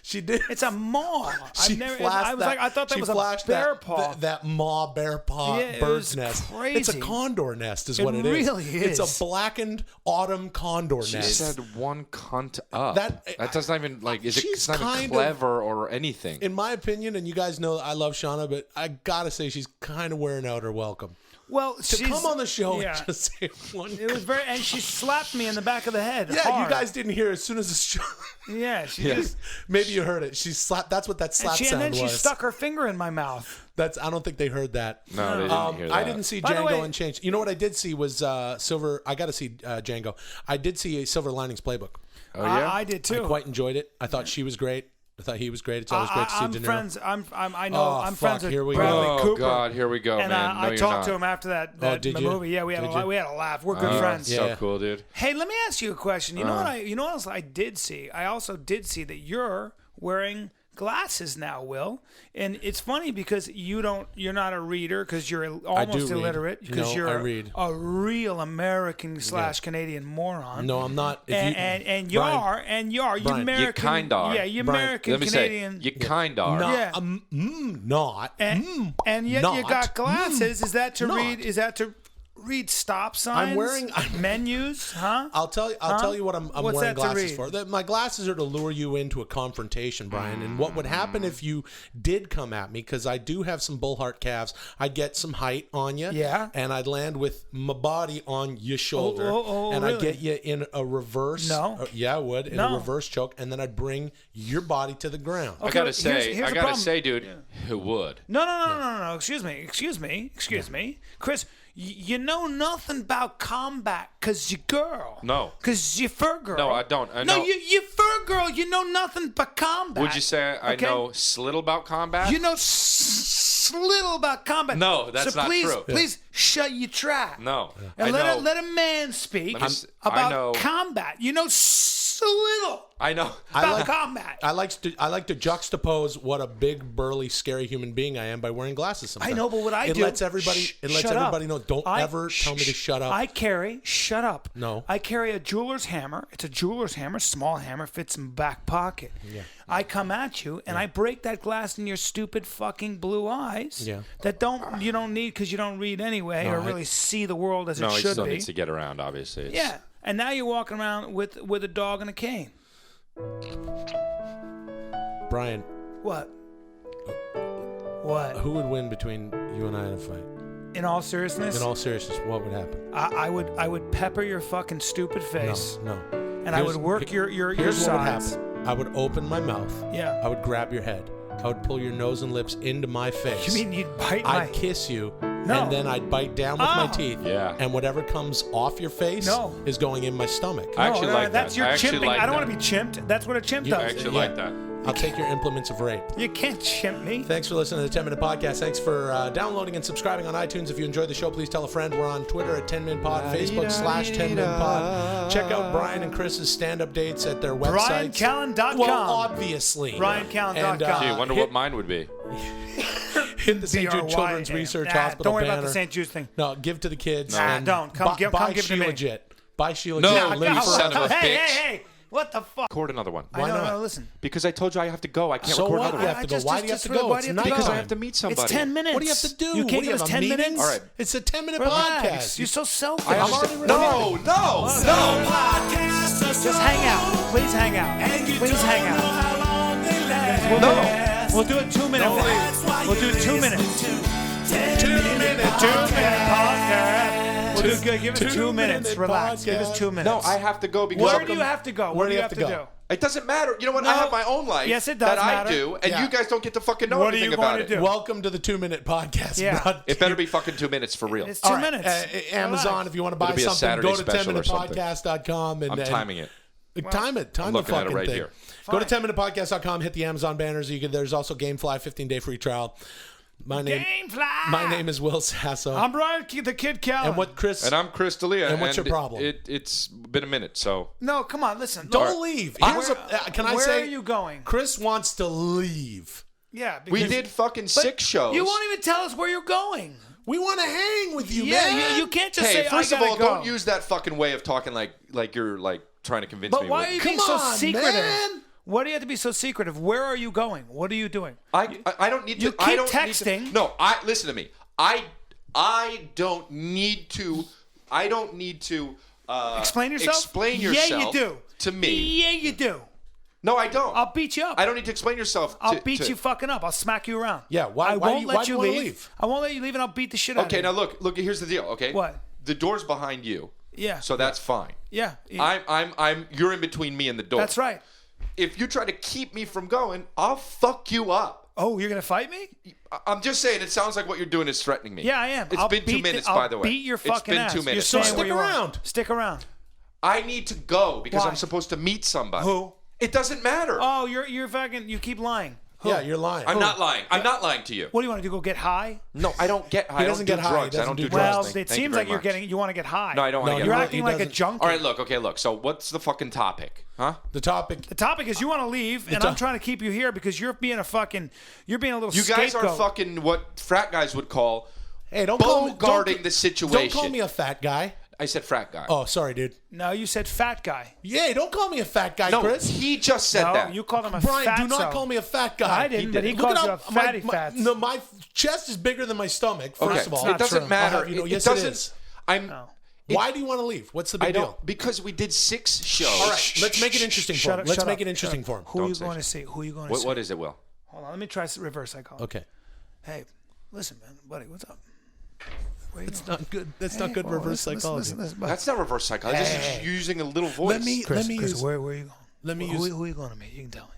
She did. It's a maw. She I've never. flashed I was like, I thought that she was a flashed bear that, paw. That maw bear paw Yeah, it bird's was nest. crazy. It's a condor nest, is It what it is. really is. It's a blackened autumn condor She nest. said one cunt up. That- That doesn't even like. Is it? She's It's not even kind of- clever or anything. In my opinion, and you guys know I love Shauna, but I gotta say she's kind of wearing out her welcome. Well, To she's, come on the show yeah. and just say one. It was very, and she slapped me in the back of the head. Yeah, hard. you guys didn't hear as soon as the show. Yeah, she just. Maybe you heard it. She slapped. That's what that And, slap and sound then she was. stuck her finger in my mouth. That's. I don't think they heard that. No, they didn't hear that. I didn't see By the Django way- Unchained. You know what I did see was Silver. I got to see Django. I did see a Silver Linings Playbook. Oh yeah. I did too. I quite enjoyed it. I thought she was great. I thought he was great. It's always great to see I'm De Niro. friends. I know. Oh, I'm fuck, friends with here we go. Bradley Oh Cooper. God, here we go, And man. No, I you're talked not. to him after that did you? movie. Yeah, we had Did a, you? we had a laugh. We're good friends. Yeah. So cool, dude. Hey, let me ask you a question. You know what else I did see? I also did see that you're wearing glasses now, Will. And it's funny because you're not a reader because you're almost read. illiterate because No, you're I read. a real American / Canadian moron. No, I'm not. If And you Brian, are, and you are. You Brian, you American. kind are. Yeah, you Brian, American Let me Canadian. say, you kind are. No, Yeah. not. And yet you not. got glasses. Is that to Not. read? Is that to read stop signs? I'm- menus, huh? I'll tell you what I'm What's wearing that to glasses read? for. My glasses are to lure you into a confrontation, Brian. And what would happen if you did come at me? Because I do have some bullheart calves. I'd get some height on you. Yeah. And I'd land with my body on your shoulder. oh, and really? I'd get you in a reverse. No. Yeah, I would. In No. a reverse choke. And then I'd bring your body to the ground. I gotta here's say, the problem. dude, who would? No. Excuse me. Chris, you know nothing about combat because you're girl. No. Because you're fur girl. No, I don't. I No, know- you fur girl. You know nothing but combat. Would you say I Okay? know little about combat? You know little about combat. No, that's so not please, true. Please shut your trap. No. And I know. let a man speak Let me I about know- combat. You know so little I know. about combat. I like to juxtapose what a big, burly, scary human being I am by wearing glasses sometimes. I know, but what I it do... lets everybody Shut up. know. Don't ever tell me to shut up. Shut up. No. I carry a jeweler's hammer. It's a jeweler's hammer, small hammer, fits in my back pocket. Yeah. I come at you, and I break that glass in your stupid fucking blue eyes Yeah. that you don't need because you don't read anyway or really see the world as No, it he should still be. needs to get around, obviously. It's- Yeah. And now you're walking around with a dog and a cane. Brian, What? What? who would win between you and I in a fight? In all seriousness, what would happen? I would pepper your fucking stupid face. No. And I would work your Here's what would sides. happen. I would open my mouth. Yeah. I would grab your head. I would pull your nose and lips into my face. You mean you'd bite my... I'd kiss you, No. and then I'd bite down with my teeth. Yeah. And whatever comes off your face is going in my stomach. I actually like that's that. your I actually chimping. like I don't that. want to be chimped. That's what a chimp does. I actually like that. I'll take your implements of rape. You can't chimp me. Thanks for listening to the 10 Minute Podcast. Thanks for downloading and subscribing on iTunes. If you enjoyed the show, please tell a friend. We're on Twitter at 10minpod, Facebook /10minpod. Check out Brian and Chris's stand-up dates at their website. BryanCallen.com. Well, obviously. BryanCallen.com. Gee, I wonder what mine would be. Hit the St. Jude Children's Research Hospital Don't worry banner. about the St. Jude's thing. No, give to the kids. Nah, and don't. Come give it to me. Buy Sheila No, Jet. you son of a bitch. Hey, what the fuck? Record another one. Why not? No, listen. Because I told you I have to go. I can't So record what? another You one. have to go. Why do you have to go? It's night Because I time. have to meet somebody. It's 10 minutes. What do you have to do? You What can't do you give us have, a 10 meeting? minutes? All right. It's a 10-minute Relax. podcast. You're so selfish. I understand. No. Just hang out. Please hang out. Please hang out. We'll do it 2 minutes. We'll do 2 minutes. 2 minute podcast. We'll do good. Give us 2 minutes. Relax. Give us 2 minutes. No, I have to go because Where do you have to go? What do you have to do? It doesn't matter. You know what? No. I have my own life. Yes, it does that matter. I do, and Yeah. you guys don't get to fucking know What are anything you about going it. to do? Welcome to the 2-minute podcast. Yeah. brought It to better you- be fucking 2 minutes for real. It's 2 All right, minutes. Amazon, Relax. if you want to buy It'll be a something, Saturday go to special or something. 10minutepodcast.com. I'm timing it. Time it. Time I'm the looking at it fucking right thing. here. Go to 10minutepodcast.com, hit the Amazon banners. There's also Gamefly, 15-day free trial. My name is Will Sasso. I'm Brian, the Kid Callen. And what Chris? And I'm Chris D'Elia. And what's your problem? It's been a minute, so. No, come on, listen. Don't leave. Here's can I where say? are you going? Chris wants to leave. Yeah, We because- did fucking but 6 shows. You won't even tell us where you're going. We want to hang with you, Yeah, man. you can't just Hey, say, first I of gotta all, go. don't use that fucking way of talking like you're like trying to convince But me. why with are you it. being Come so on, secretive? man. Why do you have to be so secretive? Where are you going? What are you doing? I don't need to. You I keep don't texting. Need to, no, listen to me. I don't need to. I don't need to. Explain yourself? Explain Yeah, yourself. you do. To me. Yeah, you do. No, I don't. I'll beat you up. I don't need to explain yourself. I'll beat you fucking up. I'll smack you around. Yeah, why I do won't you- let why do you you wanna leave. leave? I won't let you leave, and I'll beat the shit out of you. Okay, now look. Here's the deal. Okay. What? The door's behind you. Yeah. So that's fine. Yeah. You're in between me and the door. That's right. If you try to keep me from going, I'll fuck you up. Oh, you're gonna fight me? I'm just saying. It sounds like what you're doing is threatening me. Yeah, I am. It's I'll been 2 beat minutes, I'll by the way. Beat your fucking It's been ass. 2 minutes. You're So saying where stick you are. around. Stick around. I need to go because Why? I'm supposed to meet somebody. Who? It doesn't matter. Oh, you're fucking. You keep lying. Who? Yeah, you're lying. I'm not lying. I'm not lying to you. What do you want to do? Go get high? No, I don't get high. He doesn't I don't get do high. drugs. He I don't doesn't do do drugs. Well, Thank it you seems very like you're much. getting. You want to get high. No, I don't want to No, get You're high. acting like a junkie. All right, look. Okay, look. So what's the fucking topic? Huh? The topic. The topic is you want to leave, and I'm trying to keep you here because you're being a fucking. You're being a little. You guys are scapegoat. fucking what frat guys would call Hey, don't call me, bogarting the situation. Don't call me a fat guy. I said frat guy. Oh, sorry, dude. No, you said fat guy. Yeah, don't call me a fat guy, no, Chris. he just said No, that. you called him a Brian, fatso. do not call me a fat guy. I didn't, but he Look called it you a up. fatty fats. No, my chest is bigger than my stomach. First Okay, of all, it doesn't true. matter. I'll have you know, It yes, doesn't. it is. I'm. No. Why do you want to leave? What's the I big deal? don't because we did 6 shows. All right, let's make it interesting for him. Let's make it interesting for him. Who are you Don't say going to shit. see? Who are you going to see? What is it, Will? Hold on, let me try reverse psychology. Okay. Hey, listen, man, buddy, what's up? Where you It's going? not good. That's not Hey, good well, reverse psychology. listen, That's not reverse psychology. This Hey. is using a little voice. Let me Chris, use. where are you going? Let me who, use. who are you going to meet? You can tell me.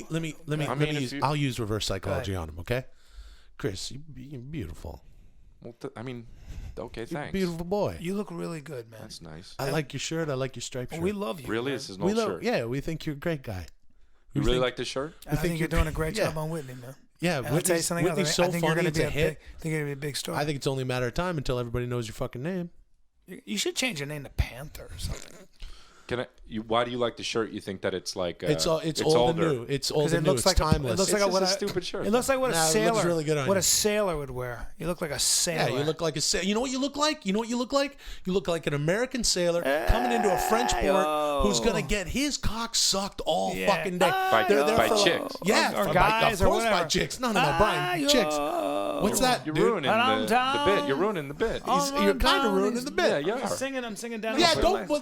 Let me if use. you- I'll use reverse psychology Go on him. Okay, Chris, you're beautiful. Well, okay, thanks. Beautiful boy. You look really good, man. That's nice. I like your shirt. I like your striped shirt. We love you. Really, man. this is no We love. shirt. Yeah, we think you're a great guy. You really like this shirt? I think you're doing a great job on Whitney, man. Yeah, And I'll tell you something else. Whitney's I so think you're funny. gonna It's be a hit. I think you're gonna be a big star. I think it's only a matter of time until everybody knows your fucking name. You should change your name to Panther or something. Why do you like the shirt? You think that it's like It's old older. and new. It's old Because and it new. looks It's like timeless. it looks It's like what just a stupid shirt. It looks like what Nah, a it sailor. looks really good on what you. a sailor would wear. You look like a sailor. Yeah, you look like a sailor. You know what you look like? You know what you look like? You look like an American sailor coming into a French port who's gonna get his cock sucked all fucking day. By They're there by for- chicks. Yeah, Or by- guys of or course by whatever. chicks. No, Brian, chicks. What's that, You're dude? ruining the bit. You're ruining the bit. You're kind of ruining the bit. Yeah, you I'm are. singing down. Yeah, the don't, place.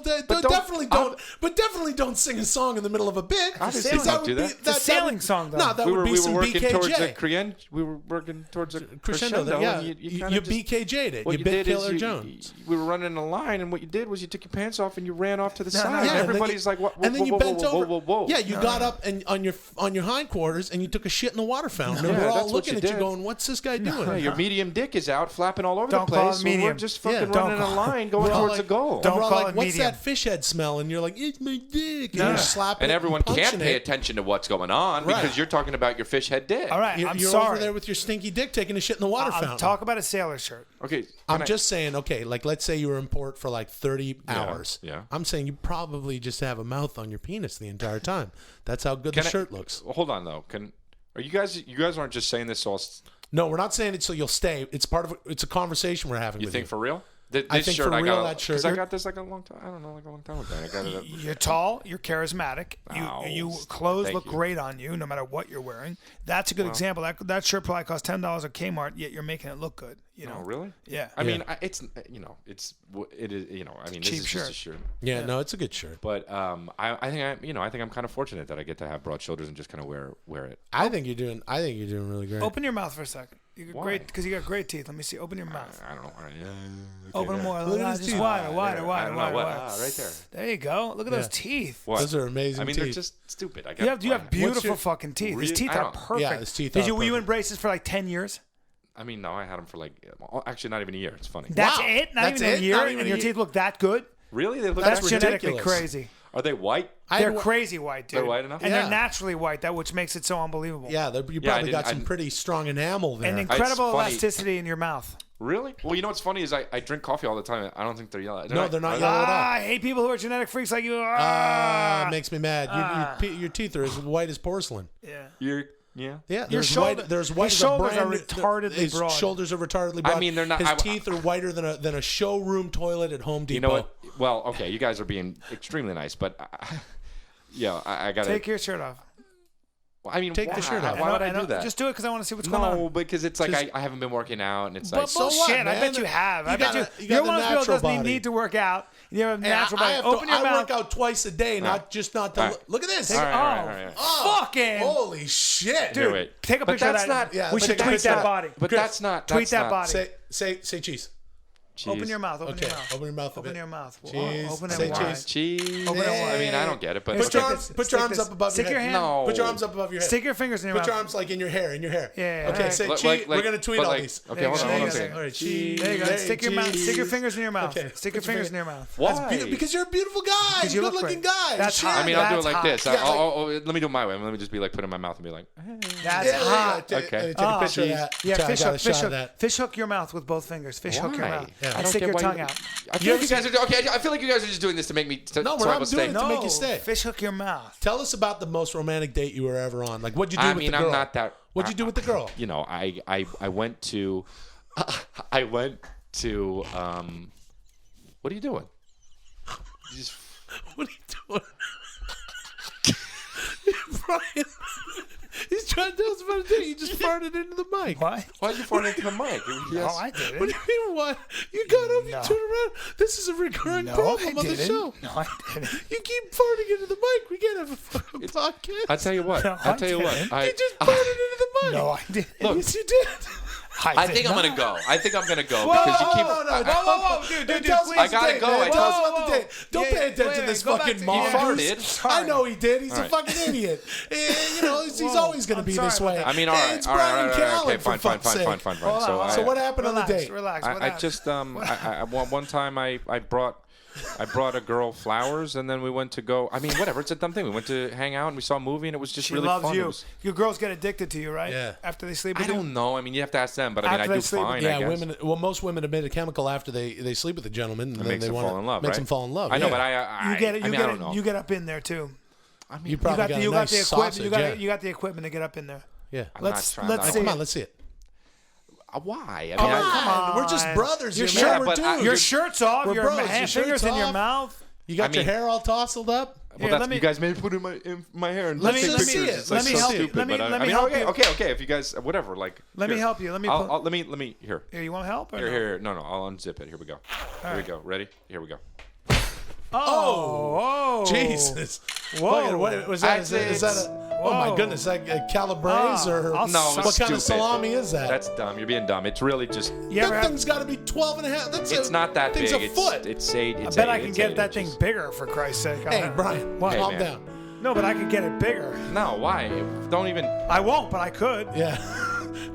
definitely don't sing a song in the middle of a bit. Obviously don't do that. It's a sailing song, though. No, that would be some working towards a BKJ. we were working towards a Crescendo. crescendo. Yeah, And you kinda just- BKJ'd it. What You did bit is Killer Jones. we were running a line, and what you did was you took your pants off and you ran off to the side. Yeah, and and then everybody's like, "What?" And then you bent over. Whoa. Yeah, you got up and on your hindquarters and you took a shit in the water fountain. And Yeah, we're all that's what looking you at you did. going, "What's this guy doing?" Yeah, your medium dick is out, flapping all over Don't the call place. it So we're medium. just fucking Yeah. running Don't a call- line going We're all towards like- a goal. Don't we're all call like, it "What's medium." that fish head smell?" And you're like, "It's my dick." And No. you're slapping And it everyone punching can't pay it. attention to what's going on Right. because you're talking about your fish head dick. All right, You're, I'm you're sorry. over there with your stinky dick taking a shit in the water fountain. Talk about a sailor shirt. Okay. I'm just saying, okay, like let's say you were in port for like 30 hours. yeah. I'm saying you probably just have a mouth on your penis the entire time. That's how good the shirt looks. Hold on though. Are you guys aren't just saying this so No, we're not saying it so you'll stay. It's part of it's a conversation we're having you with think you. for real? I This think shirt for I real, got that shirt- because I got this like a long time. I don't know, like a long time ago. I got it. You're tall. You're charismatic. Oh, You clothes thank look you. great on you, no matter what you're wearing. That's a good example. That shirt probably costs $10 at Kmart, yet you're making it look good. You know? Oh, really? Yeah. I mean, it is. I mean, this Cheap is shirt. just a shirt. Yeah, no, it's a good shirt. But I think I'm kind of fortunate that I get to have broad shoulders and just kind of wear it. I think you're doing really great. Open your mouth for a second. You got Why? great because you got great teeth. Let me see. Open your mouth. I don't know. Open more. Look at his Just teeth. wider. I don't know what. Right there. There you go. Look at those teeth. What? Those are amazing I mean, teeth. they're just stupid. You have beautiful your- fucking teeth. His Really? teeth I are don't- perfect. Yeah, his teeth Did are you were you in perfect. braces for like 10 years? I mean, no, I had them for like actually not even a year. It's funny. That's Wow. it? Not That's even it? a year? Not even And a your year? teeth look that good? Really? They look That's that genetically ridiculous. crazy. Are they white? They're crazy white, dude. They're white enough? And Yeah. they're naturally white, that which makes it so unbelievable. Yeah, you Yeah, I probably got didn't- some pretty strong enamel there. And incredible funny. elasticity in your mouth. Really? Well, you know what's funny is I drink coffee all the time. I don't think they're yellow. No, they're not yellow at all. I hate people who are genetic freaks like you. It makes me mad. Your teeth are as white as porcelain. Yeah. Yeah. Yeah, Your there's shoulder- white. There's his white as a shoulders are brand- retardedly his broad. shoulders are retardedly broad. I mean, they're not- His I- teeth are whiter than a showroom toilet at Home Depot. You know what? Well, okay, you guys are being extremely nice, but I got to Take your shirt off. I mean, Take the shirt off. Why would I I know. do that? Just do it because I want to see what's going on. No, because it's like I haven't been working out, and it's like But bullshit. I man? bet you have. I You bet got you. a- you got You're the one of those people that natural doesn't even body. need to work out. You have a Hey, natural I body. have Open to, your I mouth. work out twice a day, not Right. just not to All right. look at this. All right, all right. Fucking. Holy shit, Do it. Take a But picture of that's that. not- Yeah, we let's should take a tweet picture that of that. body. But that's not. Tweet that's that not- body. Say cheese. Open your mouth. Open Okay, your mouth. open your mouth a Open bit. your mouth. Cheese. Open Say it wide. cheese. Cheese. Open it wide. I mean, I don't get it, but Put Stick your this- arms, put stick your arms this- up above stick your your head. hand- No. Put your arms up above your head. Stick your fingers in your Put mouth. your arms like in your hair, Yeah, Okay, alright. say Like- cheese. like- We're gonna tweet but all like- these. okay, hold on, There you hold on a go. second. All right, cheese. There you go. Hey, Stick your mouth. Stick your cheese. fingers in your mouth. Okay. Stick your Put your fingers in finger- your mouth. Why? Because you're a beautiful guy. Because you Good look looking great. guy. That's Shit. hot. I mean, I'll do it That's like hot. this. Yeah, Let me do it my way. Let me just be like put it in my mouth and be like, That's Yeah, hot. yeah, Okay. Take a picture of that. Yeah, Try, fish I got hook, a fish shot hook, of that. fish hook your mouth with both fingers. Fish hook your Why? mouth. Yeah. I And don't stick get your why tongue you- out. I feel like you guys are okay. I feel like you guys are just doing this to make me. No, we're so I not will doing stay. it to make you stay. Fish hook your mouth. Tell us about the most romantic date you were ever on. Like, what'd you do I with mean, the girl? I'm not that. What'd you do with the girl? You know, I went to. I went to. What are you doing? You just, What are you doing? Brian, he's trying to tell us about a date. You just farted into the mic. Why? why'd you fart into the mic? No, I didn't. What do you mean, what? You got up, you No. turned around. This is a recurring No, problem I on the didn't. show. No, I didn't. You keep farting into the mic. We can't have a fucking podcast. I'll tell you what. No, I'll tell you what. didn't. You just farted into the mic. No, I didn't. Yes, you did. I think I'm gonna go. I think I'm gonna go because you keep. Whoa, dude, Tell us please. about I gotta the date, go. man. I Tell us whoa, about the whoa. date. Don't Yeah, pay attention wait, to this go back fucking to- mom. He farted. I know he did. He's All a right. fucking idiot. You know, he's Whoa, always going to I'm be sorry this about way. that. I mean, all right, It's all right, Bryan all right, Callen, okay, for fine. fuck's sake. Fine. So Hold on, So what happened on the Relax, date? Relax. I just I one time I brought a girl flowers and then we went to go. I mean, whatever. It's a dumb thing. We went to hang out and we saw a movie and it was just She really loves fun. It you. was- Your girls get addicted to you, right? Yeah. After they sleep I with you. don't know. I mean, you have to ask them, but I mean, After I they do sleep with fine. you. I Yeah, guess. women. Well, most women emit a chemical after they sleep with a gentleman, and It then makes they them want fall in love. makes right? them fall in love. I know, yeah. but I You get it. I mean, I don't know. You get up in there too. I mean, You You probably got got the a you nice got the equipment. sausage. You got the equipment to get up in there. Yeah. I'm Let's not trying let's to- see. Come on, let's see it. Why? I mean, Come I, on. We're just brothers Your here, shirt- man. We're but I- dudes. Your shirt's off. We're Your bros. Your fingers shirt's in your off. mouth. You got your hair all tousled up? Well, Here, that's, you guys maybe put in my hair and Let me- take let me- pictures. see it. It's let like me so help you. stupid, Let me- but let me I mean, help okay, you. okay. If you guys, whatever, like. Let me here. help you. Let me. Let me. Here. Here, you want help? Or Here. No. I'll unzip it. Here we go. Here we go. Ready? Here we go. Oh, Jesus. Whoa. Fucking, what was that? Is that a... Oh, my Whoa. goodness. Is that a calabrese or... I'll No, suck- What kind of stupid. salami is that? That's dumb. You're being dumb. It's really just. You ever That have, thing's got to be 12 and a half. It's not that big. thing's a foot. It's 8. I It's bet 8, I can it's get 8 that inches. thing bigger, for Christ's sake. Hey, Brian, What? calm man. down. No, but I could get it bigger. No, why? Don't even. I won't, but I could. Yeah.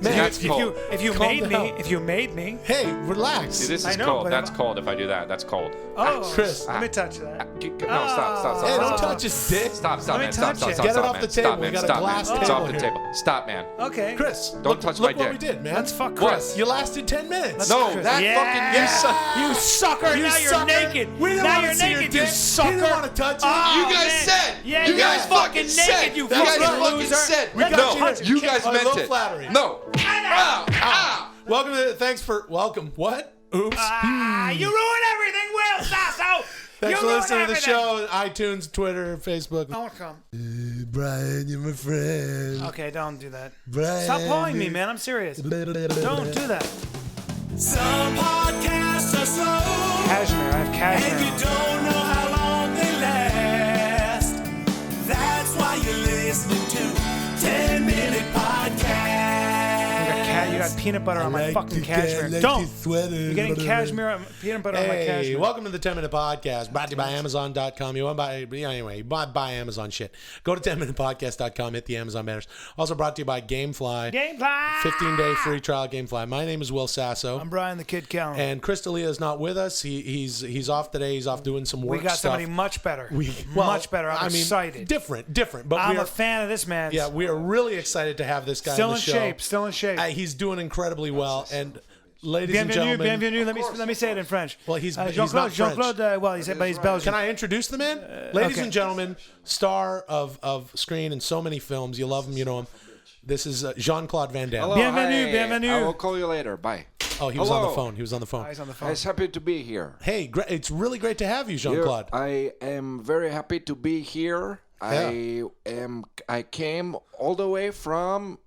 That's cold. If you Calm made down. me, if you made me. Hey, relax. See, this I is know, cold. but That's I'm- cold. If I do that, that's cold. Oh, Chris. let me touch that. No, stop. Hey, don't Oh. touch his dick. Stop, Let me man. touch Stop, it. stop, Get it stop, off man. the Stop, table. We man. got a Stop, glass man. It's table off the here. table. Stop, man. Okay. Chris, Don't touch look my what we dick. did, man. Let's fuck What? Chris. You lasted 10 minutes. No, Chris. that Yeah. fucking. You suck. You sucker! You now you're sucker. naked. We didn't now wanna you're see your naked, you dick. sucker. He didn't wanna touch it. Oh, You guys man. said. Yeah, You you're guys fucking fucking naked. said. You You guys fucking fucking loser. said. Let's No, touch it. you guys A meant little it. flattery. No. Ow! Ow! Welcome to thanks for welcome. What? Oops. You ruined everything, Will Sasso. Thanks you for ruined listening to the everything. show. iTunes, Twitter, Facebook. I won't come. Brian, you're my friend. Okay, don't do that. Brian. Stop calling me, man. I'm serious. Don't do that. Some podcasts are slow, Cashmere. I have and cashmere. you don't know how long they last. That's why you're listening to 10-Minute Podcast. You got peanut butter on my like fucking to cashmere. like Don't. your sweater. You're getting cashmere, peanut butter on my Hey, cashmere. welcome to the 10-Minute Podcast, brought to you by Amazon.com. You want to buy, anyway, buy Amazon shit. Go to 10minutepodcast.com, hit the Amazon banners. Also brought to you by Gamefly. Gameplay. 15-day free trial at Gamefly. My name is Will Sasso. I'm Brian the Kid Callen. And Chris D'Elia is not with us. He's off today. He's off doing some work We got stuff. somebody much better. Well, much better. I'm excited. Different. But I'm we're a fan of this man. yeah, we are really excited to have this guy Still on in the show. shape. Still in shape. He's doing incredibly well. And ladies and Bienvenue, gentlemen, bienvenue. Let me say it in French. Well, he's not Jean-Claude. French. Jean-Claude. Well, but he's Belgian. can I introduce the man? Ladies okay. and gentlemen, star of screen in so many films. You love him, you know him. This is Jean-Claude Van Damme. Hello, Bienvenue, hi. bienvenue. I will call you later. Bye. Oh, he was on the Hello. phone. He was on the phone. He's on the phone. I'm happy to be here. Hey, it's really great to have you, Jean-Claude. I am very happy to be here. I came all the way from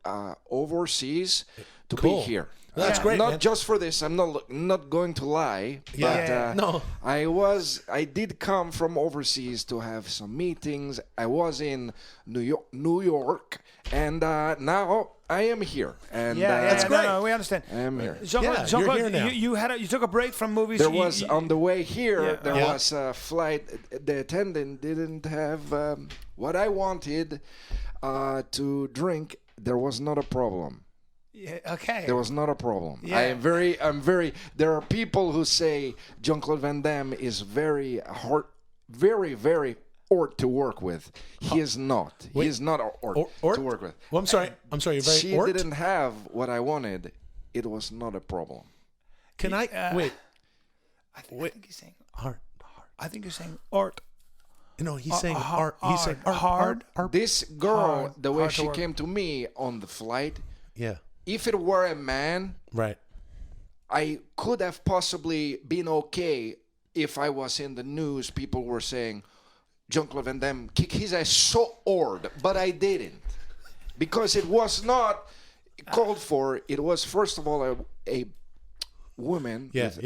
overseas to Cool. be here. That's great, Not man. just for this. I'm not going to lie. Yeah. But No. I did come from overseas to have some meetings. I was in New York, and now I am here. And That's great. No, we understand. I am here. Jean-Claude, Yeah, Jean-Claude, you're here now. you took a break from movies. There was on the way here. Yeah. There Yeah. was a flight. The attendant didn't have what I wanted to drink. There was not a problem. Yeah, okay. There was not a problem. Yeah. I'm very. There are people who say Jean-Claude Van Damme is very hard, very hard to work with. He is not. He is not hard Ort? to work with. Well, I'm sorry. You're very She Ort? didn't have what I wanted. It was not a problem. Can I wait? I think he's saying. Art. I think you're saying art. No, he's saying hard, art. He's saying hard. art. This girl, Hard- the way hard to she work. came to me on the flight. Yeah. If it were a man, Right. I could have possibly been okay if I was in the news. People were saying, Jean-Claude Van Damme kick his ass so hard, but I didn't. Because it was not called for. It was, first of all, a woman with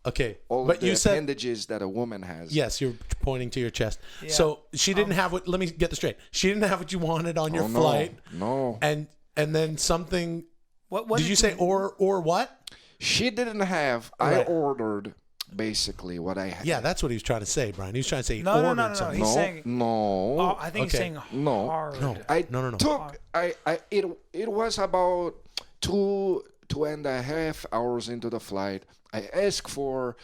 Okay. all But of the you said appendages that a woman has. yes. You're pointing to your chest. So she didn't have what? Let me get this straight. She didn't have what you wanted on your Oh, no, flight. no. And then something. What Did you say or what? She didn't have. I Right. ordered basically what I had. Yeah, that's what he was trying to say, Brian. He was trying to say he No, ordered no. something. He's No, saying. no. Oh, I think he's Okay. saying No. hard. No. I No. took it was about 2.5 hours into the flight. I asked for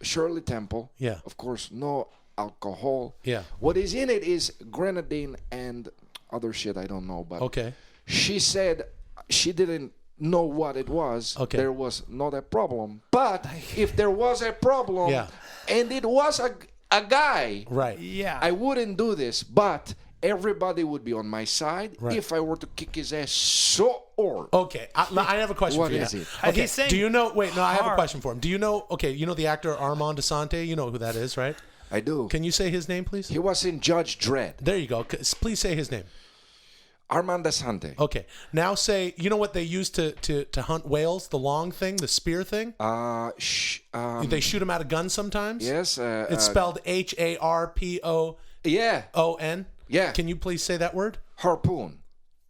Shirley Temple. Yeah. Of course, no alcohol. Yeah. What is in it is grenadine and other shit I don't know. But Okay. she said she didn't know what it was. Okay. There was not a problem. But if there was a problem, Yeah. and it was a guy, Right. Yeah. I wouldn't do this, but everybody would be on my side Right. if I were to kick his ass so old. Okay, I have a question What for you. is it? Okay, He's saying do you know? Wait, no, I have a hard. question for him. Do you know? Okay, you know the actor Armand Desante. You know who that is, right? I do. Can you say his name, please? He was in Judge Dredd. There you go. Please say his name. Armand Desante. Okay. Now say, you know what they use to hunt whales? The long thing, the spear thing. They shoot them out of guns sometimes. Yes. It's spelled Harpon. Yeah. Yeah. Can you please say that word? Harpoon.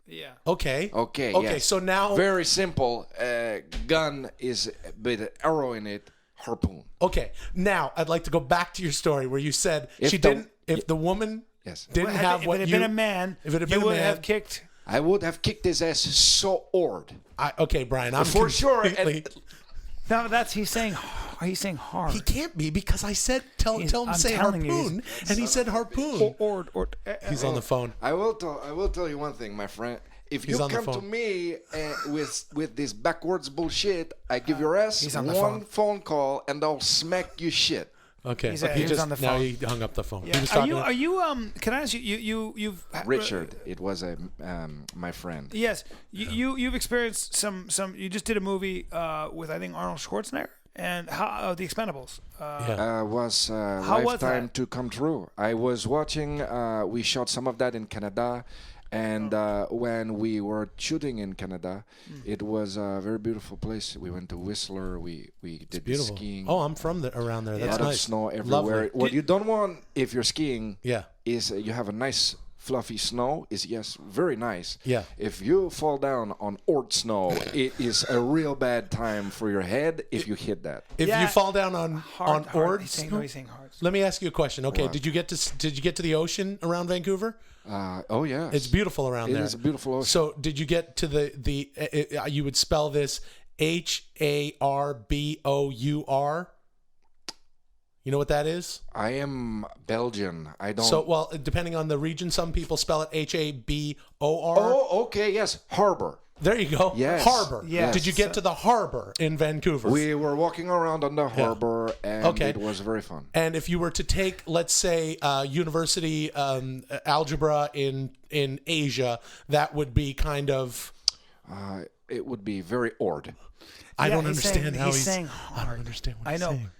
Yeah. Okay. Okay. Okay. Yes. So now. Very simple. Gun is with an arrow in it. Harpoon. Okay. Now I'd like to go back to your story where you said If the woman Yes. didn't have if what it had you. been a man, if it had you been a would man, have kicked. I would have kicked his ass so hard. Okay, Brian. I'm For sure, completely- No, he's saying hard. He can't be because I said tell him I'm to say telling you, harpoon, and he said harpoon. He's on the phone. I will tell you one thing, my friend. If you He's on the come to phone. me with this backwards bullshit, I give your ass on the one phone. phone call and I'll smack you shit. Okay, He's he on the now phone. he hung up the phone. Yeah. He was Are talking you? to- Are you? Can I ask you? You've Richard, it was my friend. Yes, you've experienced some. You just did a movie with I think Arnold Schwarzenegger and how the Expendables. Was How was lifetime that? to come true. I was watching. We shot some of that in Canada, and when we were shooting in Canada, it was a very beautiful place. We went to Whistler. We did Beautiful. skiing. Oh, I'm from around there. a That's lot nice. of snow everywhere. Lovely. What you don't want if you're skiing, Yeah. is you have a nice fluffy snow. Is yes, very nice. Yeah. If you fall down on ort snow, it is a real bad time for your head if you hit that. If Yeah. you fall down on Hard. Ord, He's saying hard. let me ask you a question. Okay, did you get to the ocean around Vancouver? Oh yeah, It's beautiful around It there. is a beautiful ocean. So did you get to you would spell this Harbour? You know what that is? I am Belgian. I don't. So, well, depending on the region, some people spell it Habor. Oh, okay. Yes, harbor. There you go. Yes. Harbor. Yes. Did you get to the harbor in Vancouver? We were walking around on the harbor, and Okay. it was very fun. And if you were to take, let's say, university algebra in Asia, that would be kind of. It would be very odd. I Yeah, don't he's understand saying- how he's he's. saying I don't understand what I he's know. saying.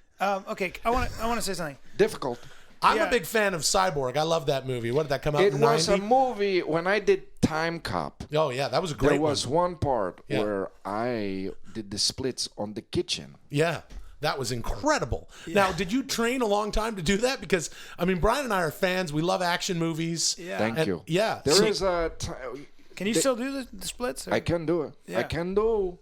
Okay, I want to say something. Difficult. I'm Yeah. a big fan of Cyborg. I love that movie. What did that come out It in was a 90? movie when I did Time Cop. Oh yeah, that was a great There was one. one part Yeah. where I did the splits on the kitchen. Yeah. That was incredible. Now, did you train a long time to do that? Because I mean, Brian and I are fans. We love action movies. Yeah. Thank you. Yeah. There so- is a. Can you still do the splits? or- I can do it. Yeah. I can do.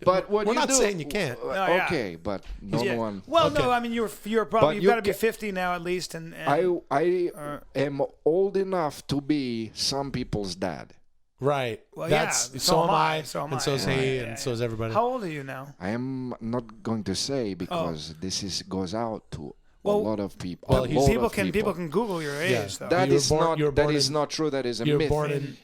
But what We're you not do, saying you can't. No, yeah. Okay, but no Yeah. one. Well, Okay. no, I mean you're But probably you've you got to be ca- 50 now at least, and I am old enough to be some people's dad. Right. Well, That's yeah, so am I. so am and I. so's Yeah, he, yeah, and yeah. so's everybody. How old are you now? I am not going to say because Oh. this goes out to Well- a lot of people. Well, a he's- lot People of people can Google your age. Yeah. Though. That You were is born- you were not. That born is in- not true. That is a you were myth. born in-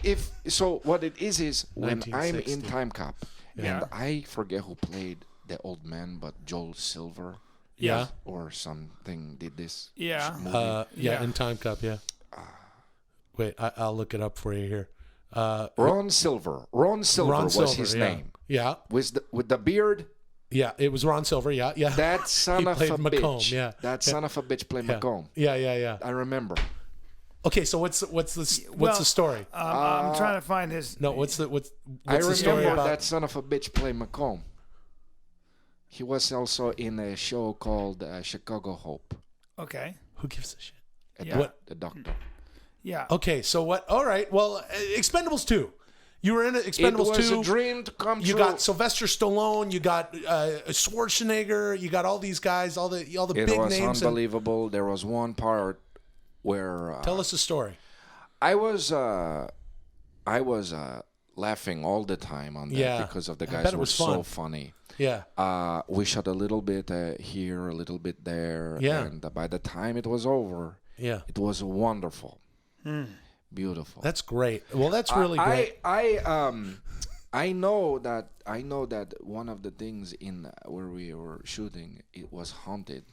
If so, what it is when I'm in 1960. Time Cop, Yeah. and I forget who played the old man, but Joel Silver, Yeah. or something did this. Yeah. movie. Yeah, Yeah. in Time Cup, yeah. Wait, I'll look it up for you here. Ron Silver. Ron Silver Ron was Silver, his yeah. name. Yeah, With the beard. yeah, it was Ron Silver, yeah, yeah. That son He of played a Macomb, bitch. yeah. That son of a bitch played yeah. Macomb. Yeah. I remember. Okay, so what's Well, the story? I'm trying to find his. No, what's I the story remember about? that son of a bitch played Macomb. He was also in a show called Chicago Hope. Okay. Who gives a shit? Yeah. The doctor. Yeah. Okay, so what? All right, well, Expendables 2. You were in It Expendables was 2. a dream to come You true. got Sylvester Stallone. You got Schwarzenegger. You got all these guys, all the It big was names. and- unbelievable. There was one part where Tell us a story. I was laughing all the time on that Yeah. because of the I guys bet it were was so fun. funny. Yeah. We shot a little bit here, a little bit there, Yeah. and by the time it was over, Yeah. it was wonderful, beautiful. That's great. Well, that's really great. I know that one of the things in where we were shooting, it was haunted.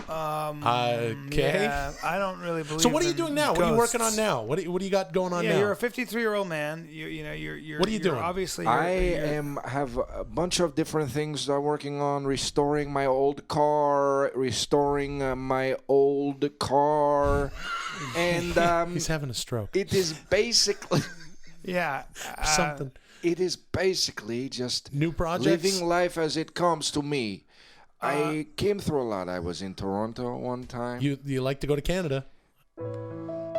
Okay. Yeah, I don't really believe. So what are you in doing now? What are you working on ghosts. now? What do you got going on Yeah, now? you're a 53-year-old man. You're. What are you you're doing? Obviously, Have a bunch of different things that I'm working on. Restoring my old car, and He's having a stroke. it is basically Yeah. Something. it is basically just New projects? living life as it comes to me. I came through a lot. I was in Toronto one time. You like to go to Canada?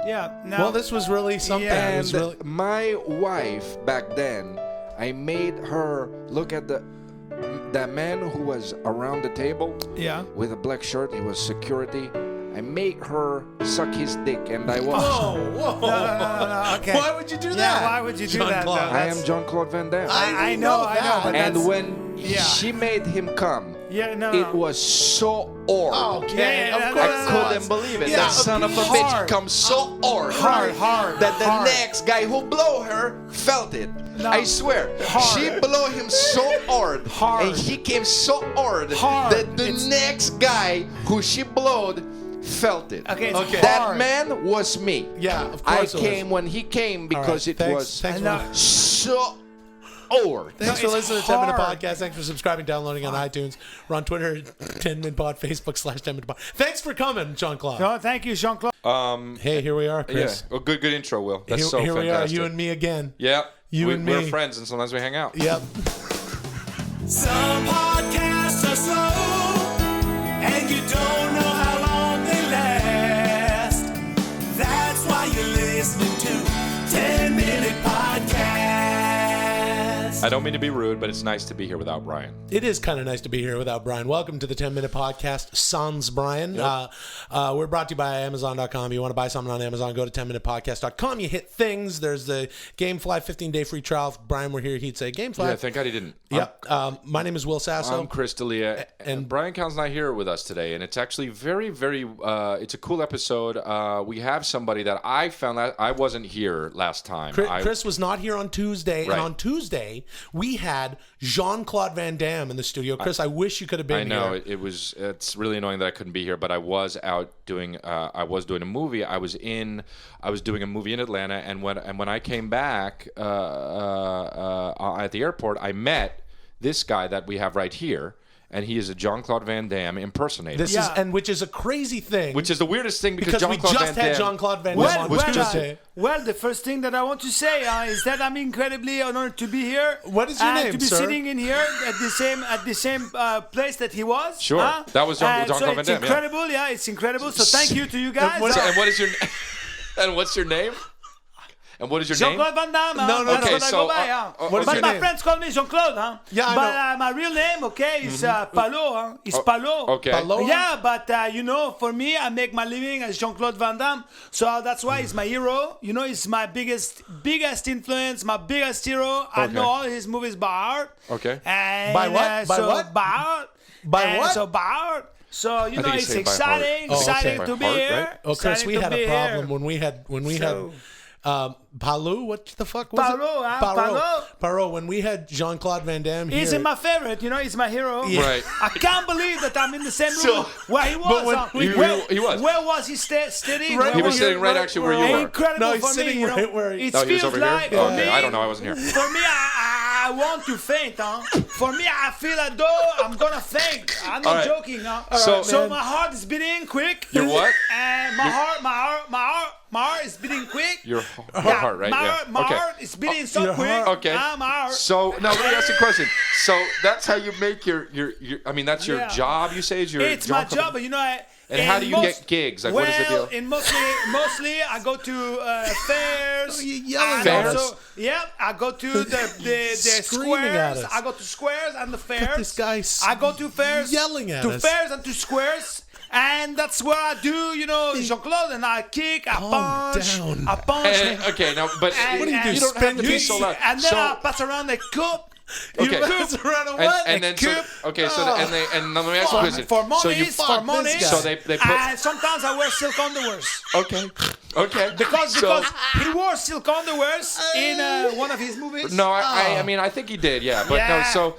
Yeah. No. Well, this was really something. Yeah. It was And really, my wife back then, I made her look at that man who was around the table Yeah. with a black shirt. He was security. I made her suck his dick, and I was. whoa. No, okay. Why would you do Yeah, that? why would you do that? Jean-Claude? though? I am Jean-Claude Van Damme. I know, but and that's, when yeah. she made him come, Yeah, no. it was so odd. Okay, Yeah, of yeah, course. I couldn't believe it. Yeah, that son of a hard. bitch comes so hard that the hard. next guy who blow her felt it. No. I swear. Hard. She blow him so hard, and he came so hard, that the next guy who she blowed felt it. Okay, it's That hard. man was me. Yeah, of I course it was. came when he came because it was Thanks I know. for, so hard. thanks for it's listening to 10 Minute hard. Podcast. Thanks for subscribing, downloading on iTunes. We're on Twitter, 10 Minute Pod, Facebook / 10 Minute Pod. Thanks for coming, Jean-Claude. No, thank you, Jean-Claude. Hey, here we are, Yeah. Chris. Well, good intro, Will. That's Here, so here we are, fantastic. you and me again. Yeah. You and We're me. friends, and sometimes we hang out. Yep. Some podcasts are slow, and you don't know how long they last. That's why you're listening to 10 Minute Podcast. I don't mean to be rude, but it's nice to be here without Bryan. It is kind of nice to be here without Bryan. Welcome to the 10 Minute Podcast, Sans Bryan. We're brought to you by Amazon.com. You want to buy something on Amazon, go to 10minutepodcast.com. You hit things. There's the Gamefly 15-day free trial. If Bryan were here, he'd say Gamefly. Yeah, thank God he didn't. Yep. My name is Will Sasso. I'm Chris D'Elia, and Bryan Callen's not here with us today, and it's actually very, very, it's a cool episode. We have somebody that I found out I wasn't here last time. Chris was not here on Tuesday, Right. and on Tuesday we had Jean-Claude Van Damme in the studio. Chris, I wish you could have been I know here. it's really annoying that I couldn't be here, but I was out doing a movie. I was doing a movie in Atlanta, and when I came back at the airport, I met this guy that we have right here, and he is a Jean-Claude Van Damme impersonator. This is, and which is a crazy thing. which is the weirdest thing because we Jean-Claude just Van had Damme Jean-Claude Van Well, Damme on well, Tuesday. well, the first thing that I want to say is that I'm incredibly honored to be here. What is your name, to be sir? sitting in here at the same place that he was. Sure. That was Jean-Claude so Van Damme, it's yeah. incredible. Yeah, it's incredible. So thank you to you guys. So, and what is your and what's your name? And what is your name? Jean-Claude Van Damme. No, That's okay, what I so, go by, what is but your my name? friends call me Jean-Claude, huh? Yeah, I but know. my real name, okay, is Palo, huh? It's Palo. Okay. Palo? Yeah, but for me, I make my living as Jean-Claude Van Damme, so that's why he's my hero. He's my biggest influence, my biggest hero. I know all his movies by heart. Okay. And, By what? By what? By heart. By And what? So by heart. So think you it's say by heart. exciting, Oh, okay. exciting By to be heart, here. right? Oh, Chris, Exciting we to had be a problem here. when we So- had Palu. What the fuck was Palo, it? huh? Palo. Paro. When we had Jean-Claude Van Damme here. He's my favorite, he's my hero. Right. I can't believe that I'm in the same room So- where he was. when huh? he was. Where was he sitting? Right, Where He was he- sitting right actually where you were. Incredible No, he's for sitting me. right where he- It Oh, he was feels over here? like Oh, for okay. me. I don't know. I wasn't here. For me, I want to faint. Huh? For me, I feel as though I'm gonna faint. I'm not All right. joking. Huh? So- So my heart is beating quick. Your what? And my heart is beating quick. Your Yeah, heart, right? My, Yeah. my Okay. heart is beating so your quick. heart. Okay. My heart. So now let me ask you a question. So that's how you make your I mean that's your Yeah. job. You say is your It's my Jean-Claude- job, but And how do you get gigs? Like, well, what is the deal? Mostly I go to fairs. you yelling and at also- us? Yeah, I go to the Screaming at squares. us. I go to squares and the fairs. this guy I go to fairs. yelling at to us. fairs and to squares. And that's where I do, Jean-Claude, and I kick, I punch, down. I punch. Okay, now but and- What do you do, and- You don't have to be so loud. And then So- I pass around the cup. Okay. Pass around a what? and then so, okay, so and now let me ask you a question. For So you money, for money. this guy. So they put And sometimes I wear silk underwears. okay. Okay. Because So- he wore silk underwears in one of his movies. No, I mean I think he did, yeah. But Yeah. no,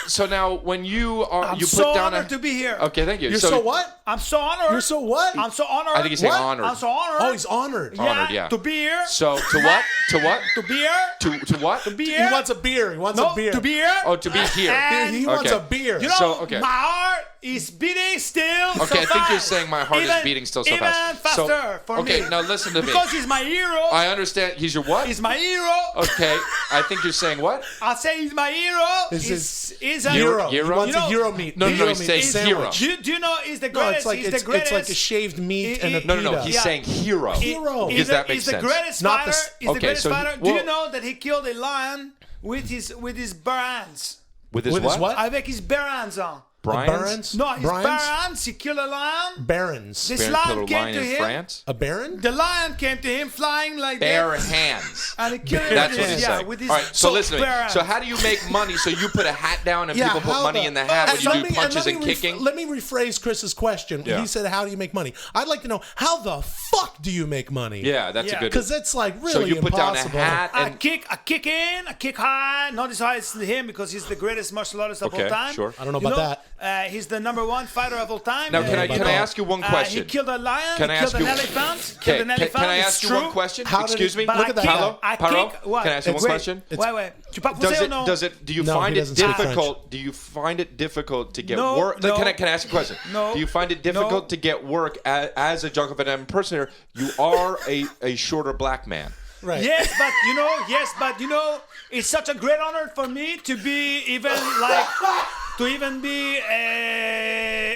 so now when you are I'm you so put down honored to be here. Okay, thank you. You're so what? I'm so honored. You're so what? I'm so honored. I think he's saying What? honored. I'm so honored. Oh, he's honored. Honored, yeah. To be here. So to what? To what? To be here. To what? To be He here. wants a beer. He wants no, a beer. to be here. Oh, to be here. And He wants Okay. a beer. you know, So, okay. my heart is beating still. Okay, I so think you're fast. saying my heart is Even- beating still so even fast. faster for okay, me. now listen to me. Because he's my hero. I understand. He's your what? He's my hero. Okay, I think you're saying what? I say he's my hero. He's a Hero. Hero? He wants You know- a hero meat. No, no, hero he's meat saying sandwich. hero. Do you know he's the No, greatest? it's like he's it's the greatest. like a shaved meat and a No, no, no. pita. He's Yeah. saying hero. Hero. Because that makes he's the sense. greatest Not fighter. the s- He's the Okay, greatest so he- fighter. Do well- you know that he killed a lion with his bare hands? With his With what? his what? Avec his bare hands on. Brian's? Barons? No, his Brian's? bare hands. He killed a lion. Barons. This Baron lion killed a came lion to in him. France? A baron? The lion came to him flying like Bare that. hands. And he killed him That's with what his, he's yeah, saying. with his All right, so listen to bare me. hands. So how do you make money? So you put a hat down and people put how money the- in the hat when And you let do me- punches let and me kicking? Let me rephrase Chris's question. Yeah. He said, how do you make money? I'd like to know, how the fuck do you make money? Yeah, that's Yeah. a good. Because it's like really So you put down a impossible. hat I and kick in, I kick high. Not as high as him because he's the greatest martial artist of Okay, all time. sure. I don't know You about He's the #1 fighter of all time. Now, can I can I ask you one question? He killed a lion. Can I he killed ask an you- elephant. Okay, Killed an elephant. can I It's ask you true. one question? How did Excuse he- me. But Look I at that kick, guy. Paro? I Paro? kick. What? Can I ask you one Wait, question? Wait. Tu parles français ou non? Do you No, find he it doesn't speak difficult? Do you find it difficult to get No, work? no. Can I ask you a question? No. Do you find it difficult No. to get work as a Jean-Claude Van Damme impersonator? You are a shorter black man. Right. Yes, but you know, it's such a great honor for me to be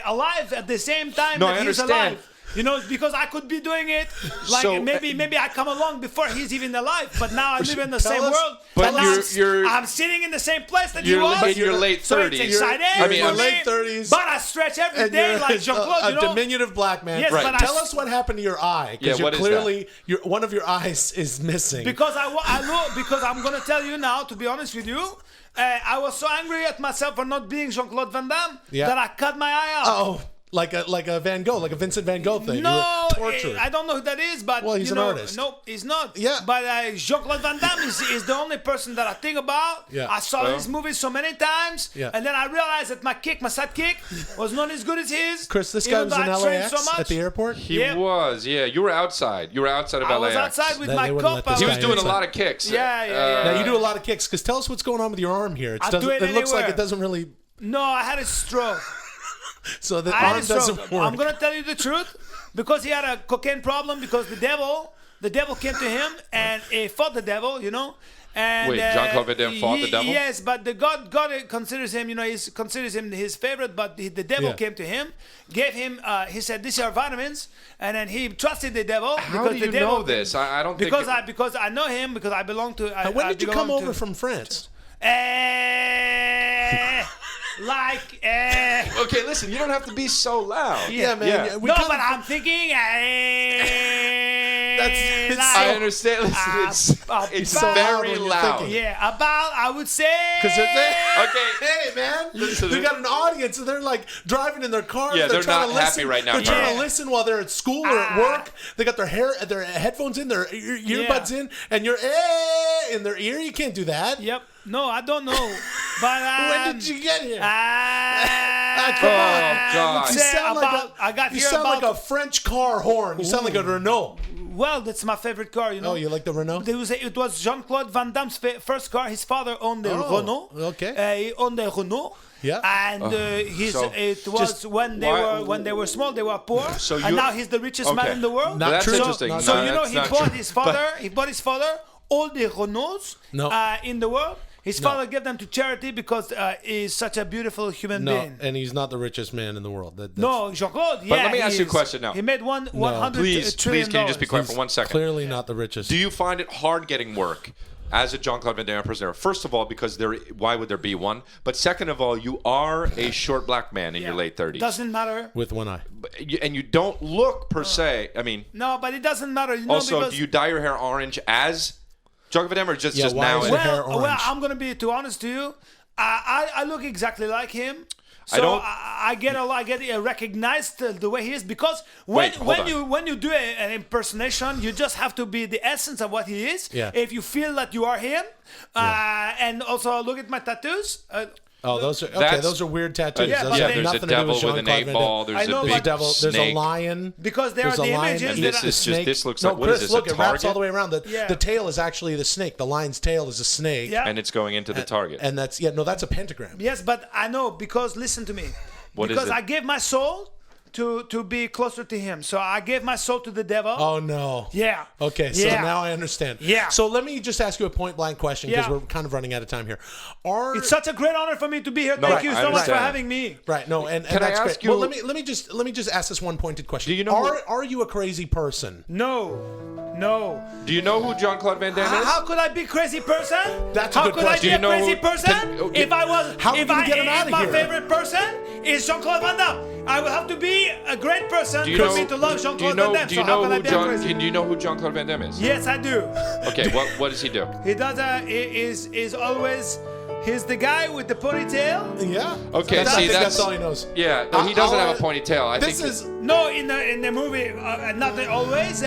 alive at the same time No, that I he's understand. alive. You know, because I could be doing it like So, maybe I come along before he's even alive, but now I live in the Tell same us- world. But now you're- I'm sitting in the same place that You're you was. in your late so 30s. it's exciting. I mean, for I'm me, late 30s. But I stretch every And day you're like Jean-Claude. a You know, diminutive black man. Yes, Right. but Tell us what happened to your eye. Because Yeah, what is clearly, one of your eyes is missing. Because because I'm gonna tell you now, to be honest with you, I was so angry at myself for not being Jean-Claude Van Damme Yeah. that I cut my eye out. Oh, like a Van Gogh, like a Vincent Van Gogh thing. You No, were tortured. I don't know who that is, but Well, he's you an know, artist. No, he's not. Yeah. But Jean-Claude Van Damme is the only person that I think about. Yeah. I saw his movies so many times, Yeah. and then I realized that my side kick was not as good as his. Chris, this guy even was though in I trained LAX so much. at the airport. He Yeah. was, yeah. You were outside. You were outside of I LAX. was outside with They my wouldn't let cup. this He guy was doing a inside. lot of kicks. Yeah. Now you do a lot of kicks. Because tell us what's going on with your arm here. It I doesn't. do it Looks like anywhere. it doesn't really. No, I had a stroke. So the I had arm a stroke. doesn't work. I'm gonna tell you the truth, because he had a cocaine problem. Because the devil came to him and he fought the devil, you know. And Wait, Jean-Claude Van Damme fought the devil? Yes, but the God considers him, you know, he considers him his favorite. But the devil Yeah. came to him, gave him, he said, "These are vitamins," and then he trusted the devil. How because do the you devil, know this? I don't think. because I know him, because I belong to. When did you come belong over to- from France? Okay, listen. You don't have to be so loud. Yeah, man. Yeah. We No, come- but I'm thinking. it's like- I understand. Listen, it's so very loud when you're loud. thinking. Yeah, about I would say. Because Okay. hey man, Listen, they got an audience and they're like driving in their cars. Yeah, they're trying not to happy listen. right now, They're trying to Carl. listen while they're at school or at work. They got their headphones in, their earbuds in, and you're in their ear. You can't do that. Yep. No, I don't know. But When did you get here? Oh Come on. God. You sound I got you here sound about. like a French car horn. You sound like a Renault. Well, that's my favorite car. You know. Oh, you like the Renault? It was Jean-Claude Van Damme's first car. His father owned the Oh, Renault. okay. He owned the Renault. Yeah. And So, it was just when they were small, they were poor. So and you- now he's the richest man Okay. in the world. Not That's true. interesting. No, So No, you know that's he not bought true. his father. He bought his father all the Renaults No. in the world. His father gave them to charity because he's such a beautiful human No, being. and he's not the richest man in the world. No, Jean-Claude. Yeah, let me ask he you a is. question now. He made 100 Please, trillion can you just be quiet dollars. for 1 second? Clearly not the richest. Do you find it hard getting work as a Jean-Claude Van Damme impersonator? First of all, because why would there be one? But second of all, you are a short black man in your late 30s. Doesn't matter. With one eye. And you don't look per se. I mean, No, but it doesn't matter. You know, also, because do you dye your hair orange as Jean-Claude Van Damme, or just Yeah, why now? is your hair well, orange? I'm gonna be too honest to you. I look exactly like him. So I get recognized the way he is, because when you do an impersonation, you just have to be the essence of what he is. Yeah. If you feel that you are him, and also look at my tattoos. Those are weird tattoos. Yeah, Those have there's a nothing to do devil with with Jean-Claude an Van 8 Damme. ball. There's a big There's a snake. lion. Because they There's are a the lion, images and that This I, is just. This looks No, like what is Chris, this? look, A it wraps all target? the way around. Yeah. The tail is actually the snake. The lion's tail is a snake. Yeah. And it's going into the target. And that's that's a pentagram. yes, but I know, because listen to me. What is because it? I gave my soul to be closer to him. So I gave my soul to the devil. Oh no. Yeah. Okay, so Yeah. now I understand. Yeah. So let me just ask you a point blank question, because Yeah. we're kind of running out of time here. It's such a great honor for me to be here. Thank right, you I so much for understand. having me. Right. No, and Can I that's ask great. you- Well, let me just ask this one pointed question. Do you know are you a crazy person? No. Do you know who Jean-Claude Van Damme is? How could I be a crazy person? That's a How good could question. I be Do you a know crazy who- person? okay. If I was, How if can you I get him out if of my here? favorite person is Jean-Claude Van Damme, I will have to be a great person Do you for know? me to love Do you Jean-Claude know? Van Damme. Do So you how know can I who be a John? crazy? Do you know who Jean-Claude Van Damme is? Yes, I do. Okay. What does he do? He does. Is always. He's the guy with the ponytail. Yeah. Okay, That's, see, I think that's- that's all he knows. Yeah. No, he doesn't I'll- have a ponytail. I This think is No, in the movie, not always,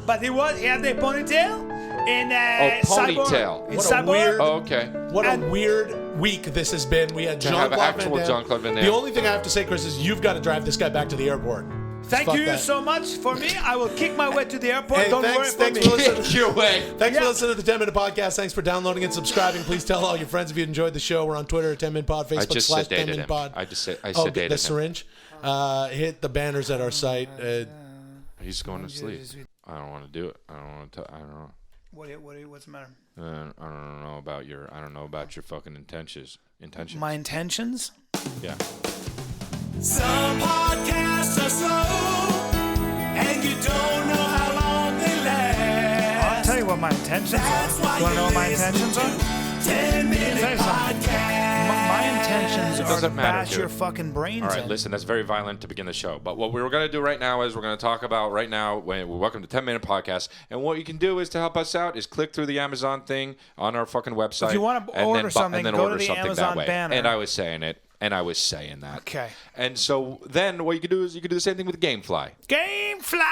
but he had the ponytail in ponytail. Cyborg. In What a Cyborg. weird- Oh, okay. what a And- weird week this has been. We had To have Jean-Claude actual Van Damme. Jean-Claude Van Damme. The only thing I have to say, Chris, is you've got to drive this guy back to the airport. Thank Fuck you that. so much for me. I will kick my way to the airport. Hey, Don't thanks worry for for me. listening. Kick your way. Thanks for Yeah. listening to the 10-Minute Podcast. Thanks for downloading and subscribing. Please tell all your friends if you enjoyed the show. We're on Twitter at 10-Minute Pod, I Facebook just / sedated 10-Minute him. Pod. I Get sedated the him. syringe. Hit the banners at our site. He's going to sleep. I don't want to do it. I don't want to. I don't know. What's the matter? I don't know about your. I don't know about your fucking intentions. My intentions? Yeah. Some podcasts are slow, and you don't know how long they last. I'll tell you what my intentions That's are. why You want to know what my listen intentions to are? 10-Minute Tell you something. Podcast. My intentions are to doesn't matter, bash dude. your fucking brains All right, in. listen, that's very violent to begin the show. But what we're going to do right now is we're going to talk about right now, when we're welcome to 10-Minute Podcast. And what you can do is to help us out is click through the Amazon thing on our fucking website. If you wanna order something, and then go to order the something Amazon that way. banner. And I was saying it. And I was saying that. Okay. And so then what you can do is you can do the same thing with Gamefly. Gamefly!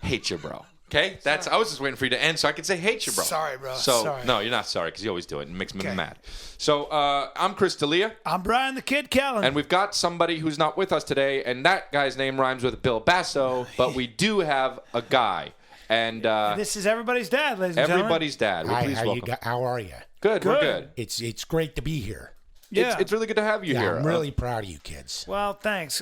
Hate you, bro. Okay? I was just waiting for you to end so I could say hate you, bro. Sorry, bro. So, Sorry. no, you're not sorry because you always do it and it makes me Okay. mad. So, I'm Chris D'Elia. I'm Bryan the Kid Callen. And we've got somebody who's not with us today, and that guy's name rhymes with Bill Basso, but we do have a guy. And this is everybody's dad, ladies and gentlemen. everybody's dad. Well, please welcome. How are you? Good, we're Good. good. It's great to be here. Yeah. It's really good to have you here. I'm really proud of you kids. Well, thanks.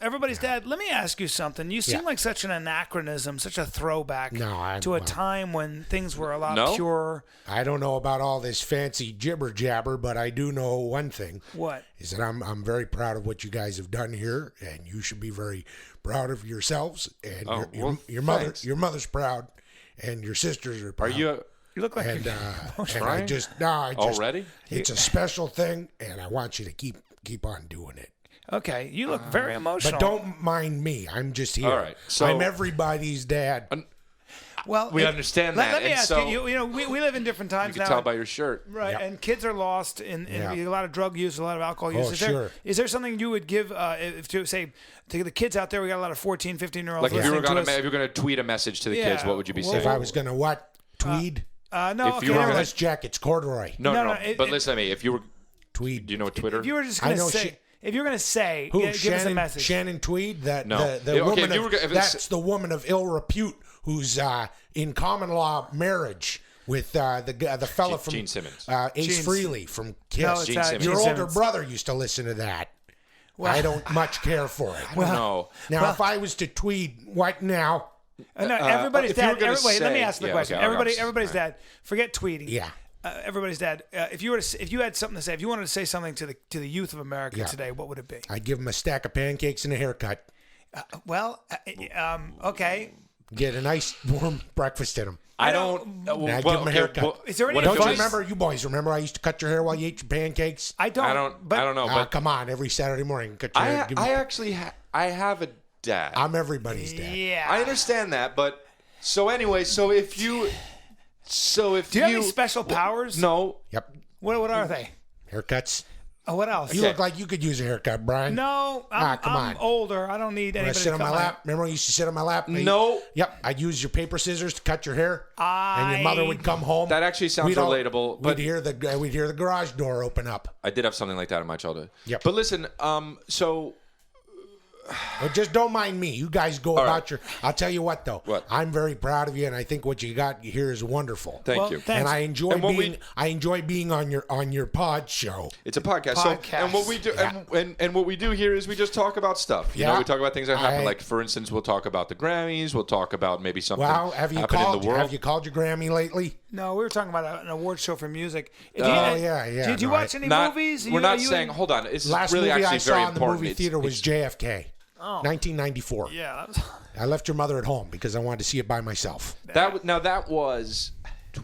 Everybody's dad, let me ask you something. You seem Yeah. like such an anachronism, such a throwback No, to a time when things were a lot No? purer. I don't know about all this fancy jibber jabber, but I do know one thing. What? Is that I'm very proud of what you guys have done here, and you should be very proud of yourselves. And Oh, your thanks. mother's proud, and your sisters are proud. Are you... You look like And, you're and I Brian? just Already? It's a special thing, and I want you to keep on doing it. okay. You look very emotional. But don't mind me. I'm just here. All right, so- I'm everybody's dad. Well, We understand let, that, Let me and ask so- you. You know, we live in different times You can now. tell by your shirt. Right, Yeah. and kids are lost in Yeah. a lot of drug use, a lot of alcohol use. Oh, Is sure. there something you would give if to say to the kids out there? We got a lot of 14, 15-year-olds Like if you were listening to us. if you're gonna tweet a message to the Yeah, kids, what would you be well, saying? If I was gonna what? Tweed? No, if okay, you were never gonna- mind. That's jackets, corduroy. no, No, no. no, But listen to me. If you were, Tweed. do you know what Twitter? If you were just I gonna know say, if you're gonna say, Who? give us a Shannon, message. Shannon Tweed? That No. the Okay, woman if you of, were gonna- if it's- that's the woman of ill repute who's in common law marriage with the fella from Gene Simmons. Ace Gene- Frehley from Kiss. No, it's Gene not Simmons. Your Gene older Simmons. brother used to listen to that. I don't much care for it. No. Now, if I was to tweet, what now? No, everybody's if you were dad. gonna Wait, let me say- ask the yeah, question. okay, I'll go. Everybody's dad. Forget tweeting. Yeah. Everybody's dad. If you had something to say, if you wanted to say something to the youth of America Yeah. today, what would it be? I'd give him a stack of pancakes and a haircut. Well, okay. Get a nice warm breakfast in him. I don't. Now give him a haircut. Is there any what if Don't it you was- remember, you boys remember I used to cut your hair while you ate your pancakes? I don't. I don't. But I don't know. Ah, But come on, every Saturday morning, cut your hair. Give me- I actually I have a dad. I'm everybody's dad. Yeah. I understand that, but so anyway, so if you So if Do you have any special powers? No. Yep. What are they? Haircuts. Oh, what else? You look like you could use a haircut, Brian. No, come I'm on. older. I don't need When I anybody sit to on cut my lap. Remember when you used to sit on my lap? No. Yep. I'd use your paper scissors to cut your hair. And your mother would come home. That actually sounds relatable, but- we'd hear the garage door open up. I did have something like that in my childhood. Yep. But listen, so But just don't mind me. You guys go All about right. your. I'll tell you what though. What? I'm very proud of you, and I think what you got here is wonderful. thank you. thanks. And I enjoy And what being. we- I enjoy being on your pod show. It's a podcast. Podcast. So, and what we do, and what we do here is we just talk about stuff. You know, Yeah. we talk about things that happen. I- Like, for instance, we'll talk about the Grammys. We'll talk about maybe something Well, have you happened in called? the world. Have you called your Grammy lately? No, we were talking about an award show for music. yeah. Did you No, watch any Not- movies? We're Are not you saying. in- Hold on. It's Last really movie actually I very saw in the important. movie theater was JFK. Oh. 1994. Yeah. That was, I left your mother at home because I wanted to see it by myself. that was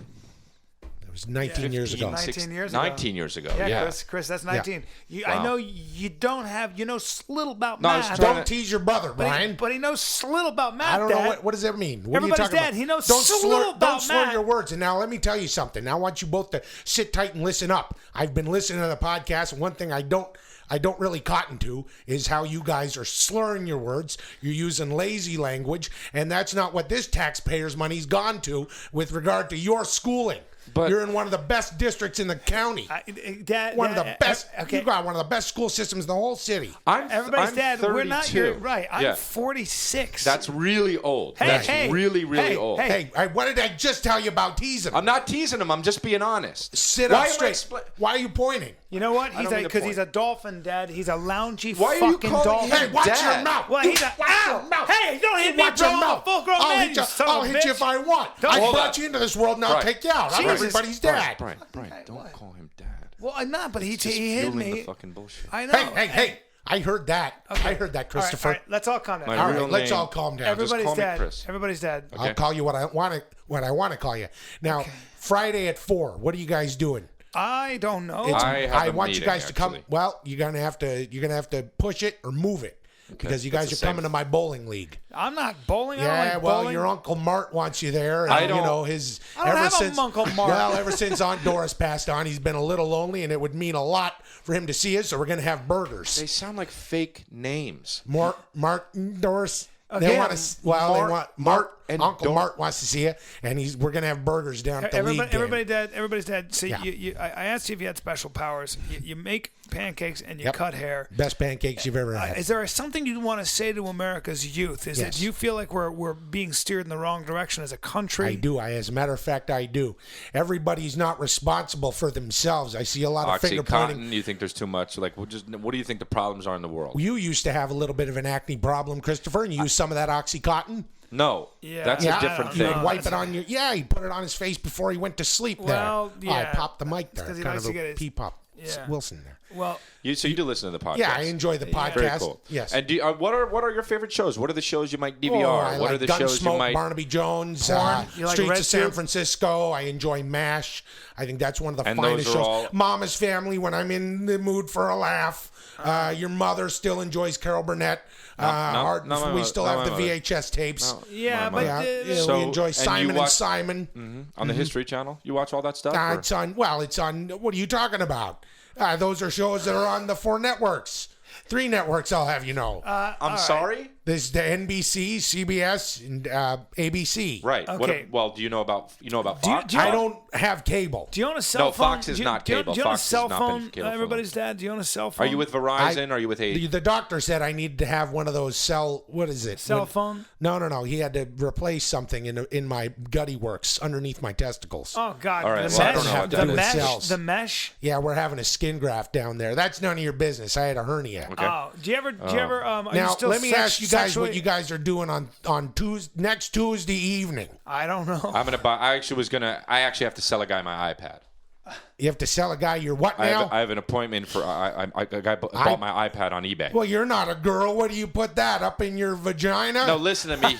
It was 19 years ago. 19 years ago. 19 years ago. yeah, Yeah. Chris, that's 19. I Wow. know you don't have, little about No, I was math. trying Don't tease your brother, Brian. But he knows little about math. I don't know Dad. what does that mean. What Everybody's are you talking dead. about? He knows don't so slur, little about don't slur math. your words. And now let me tell you something. Now I want you both to sit tight and listen up. I've been listening to the podcast, and one thing I don't really cotton to is how you guys are slurring your words. You're using lazy language, and that's not what this taxpayers' money's gone to with regard to your schooling. But- you're in one of the best districts in the county. Dad, One of the best. Okay. You got one of the best school systems in the whole city. Everybody's I'm dad. 32. We're not. You're right. I'm Yeah. 46. That's really old. Hey, That's hey, really, really hey, old. hey. Hey, what did I just tell you about teasing? I'm not teasing him. I'm just being honest. Sit Why up am I straight. expla- Why are you pointing? You know what? I He's don't mean to because point. he's a dolphin, Dad. He's a loungy Why are you fucking calling dolphin. him Hey, watch Dad. your mouth. Well, he's a Watch ow. your mouth. Hey, don't hit me, Watch bro. your I'm a mouth. full-grown I'll man, hit you you. son of I'll a hit you bitch. if I want. Don't I hold brought on. you into this world, and I'll Brian. take you out. I'm Jesus. everybody's dad. Brian, don't call him Dad. Well, I'm not, but he Just hit fueling me. the fucking bullshit. I know. Hey! I heard that. I heard that, Christopher. All right, let's all calm down. My All real right, let's name- all calm down. Every- Everybody's call me dad. Chris. Everybody's dad. I'll call you what I want to call you. Now, Friday at 4. What are you guys doing? I don't know. I have a want you meeting, guys to come. actually. Well, you're gonna have to push it or move it because you guys That's are the coming to same. my bowling league. I'm not bowling. I Yeah, don't like well, bowling. your Uncle Mart wants you there. And, I don't- you know, his. I don't ever have a since, Uncle Mart. Well, ever since Aunt Doris passed on, he's been a little lonely, and it would mean a lot for him to see us. So we're gonna have burgers. They sound like fake names. Mark Doris. Okay, They want to. Well, they Mart- want Mart and Uncle Dor- Mart wants to see you, and we're gonna have burgers down at the league game. Everybody's dead. See, Yeah. I asked you if you had special powers. You make pancakes and you Yep. cut hair. Best pancakes you've ever had. Is there something you want to say to America's youth? Is Yes. it, do you feel like we're being steered in the wrong direction as a country? I do. As a matter of fact, I do. Everybody's not responsible for themselves. I see a lot of finger pointing. Oxycontin, you think there's too much? Like, what do you think the problems are in the world? You used to have a little bit of an acne problem, Christopher, and you used some of that OxyContin. No, Yeah. that's Yeah, a different I You thing. don't would know. wipe it on your. Yeah, he put it on his face before he went to sleep. Well, there. Oh, I yeah. popped the mic It's there. 'cause he Kind likes of to get a his- pee-pop. Yeah. Wilson there. Well, So you do listen to the podcast? Yeah, I enjoy the podcast. Very cool. Yes. And what are your favorite shows? What are the shows you might DVR? Oh, I what like are the shows you Gunsmoke, might? Barnaby Jones, Porn? You like Streets Red of San Tube? Francisco. I enjoy MASH. I think that's one of the And those finest are shows. all- Mama's Family when I'm in the mood for a laugh. Your mother still enjoys Carol Burnett. not my we mother, still not have my the mother. VHS tapes. yeah, My but mother. Yeah, So- we enjoy and you Simon and watch- Simon. On the History Channel, you watch all that stuff? or- It's on. Well, it's on. What are you talking about? Those are shows that are on the 4 networks. 3 networks, I'll have you know. I'm sorry. There's the NBC, CBS, and ABC. Right. Okay. Well, do you know about Fox? do you- I don't have cable. do you own a cell phone? Fox is Do you- not do you- cable. Do you own a Fox has cell not been phone? cable for Everybody's dad. Do you own a cell phone? Are you with Verizon? Are you with The doctor said I needed to have one of those what is it? cell phone? No. He had to replace something in my gutty works underneath my testicles. Oh God! All right, The well, I mesh. don't know what The that is. mesh. Cells. The mesh. Yeah, we're having a skin graft down there. That's none of your business. I had a hernia. Okay. Oh, do you ever? Are you Now, still let me ask you guys sexually- what you guys are doing on next Tuesday evening. I don't know. I'm gonna buy. I actually have to sell a guy my iPad. You have to sell a guy your what I now? have an appointment for. A guy bought my iPad on eBay. Well, you're not a girl. What do you put that up in your vagina? No, listen to me.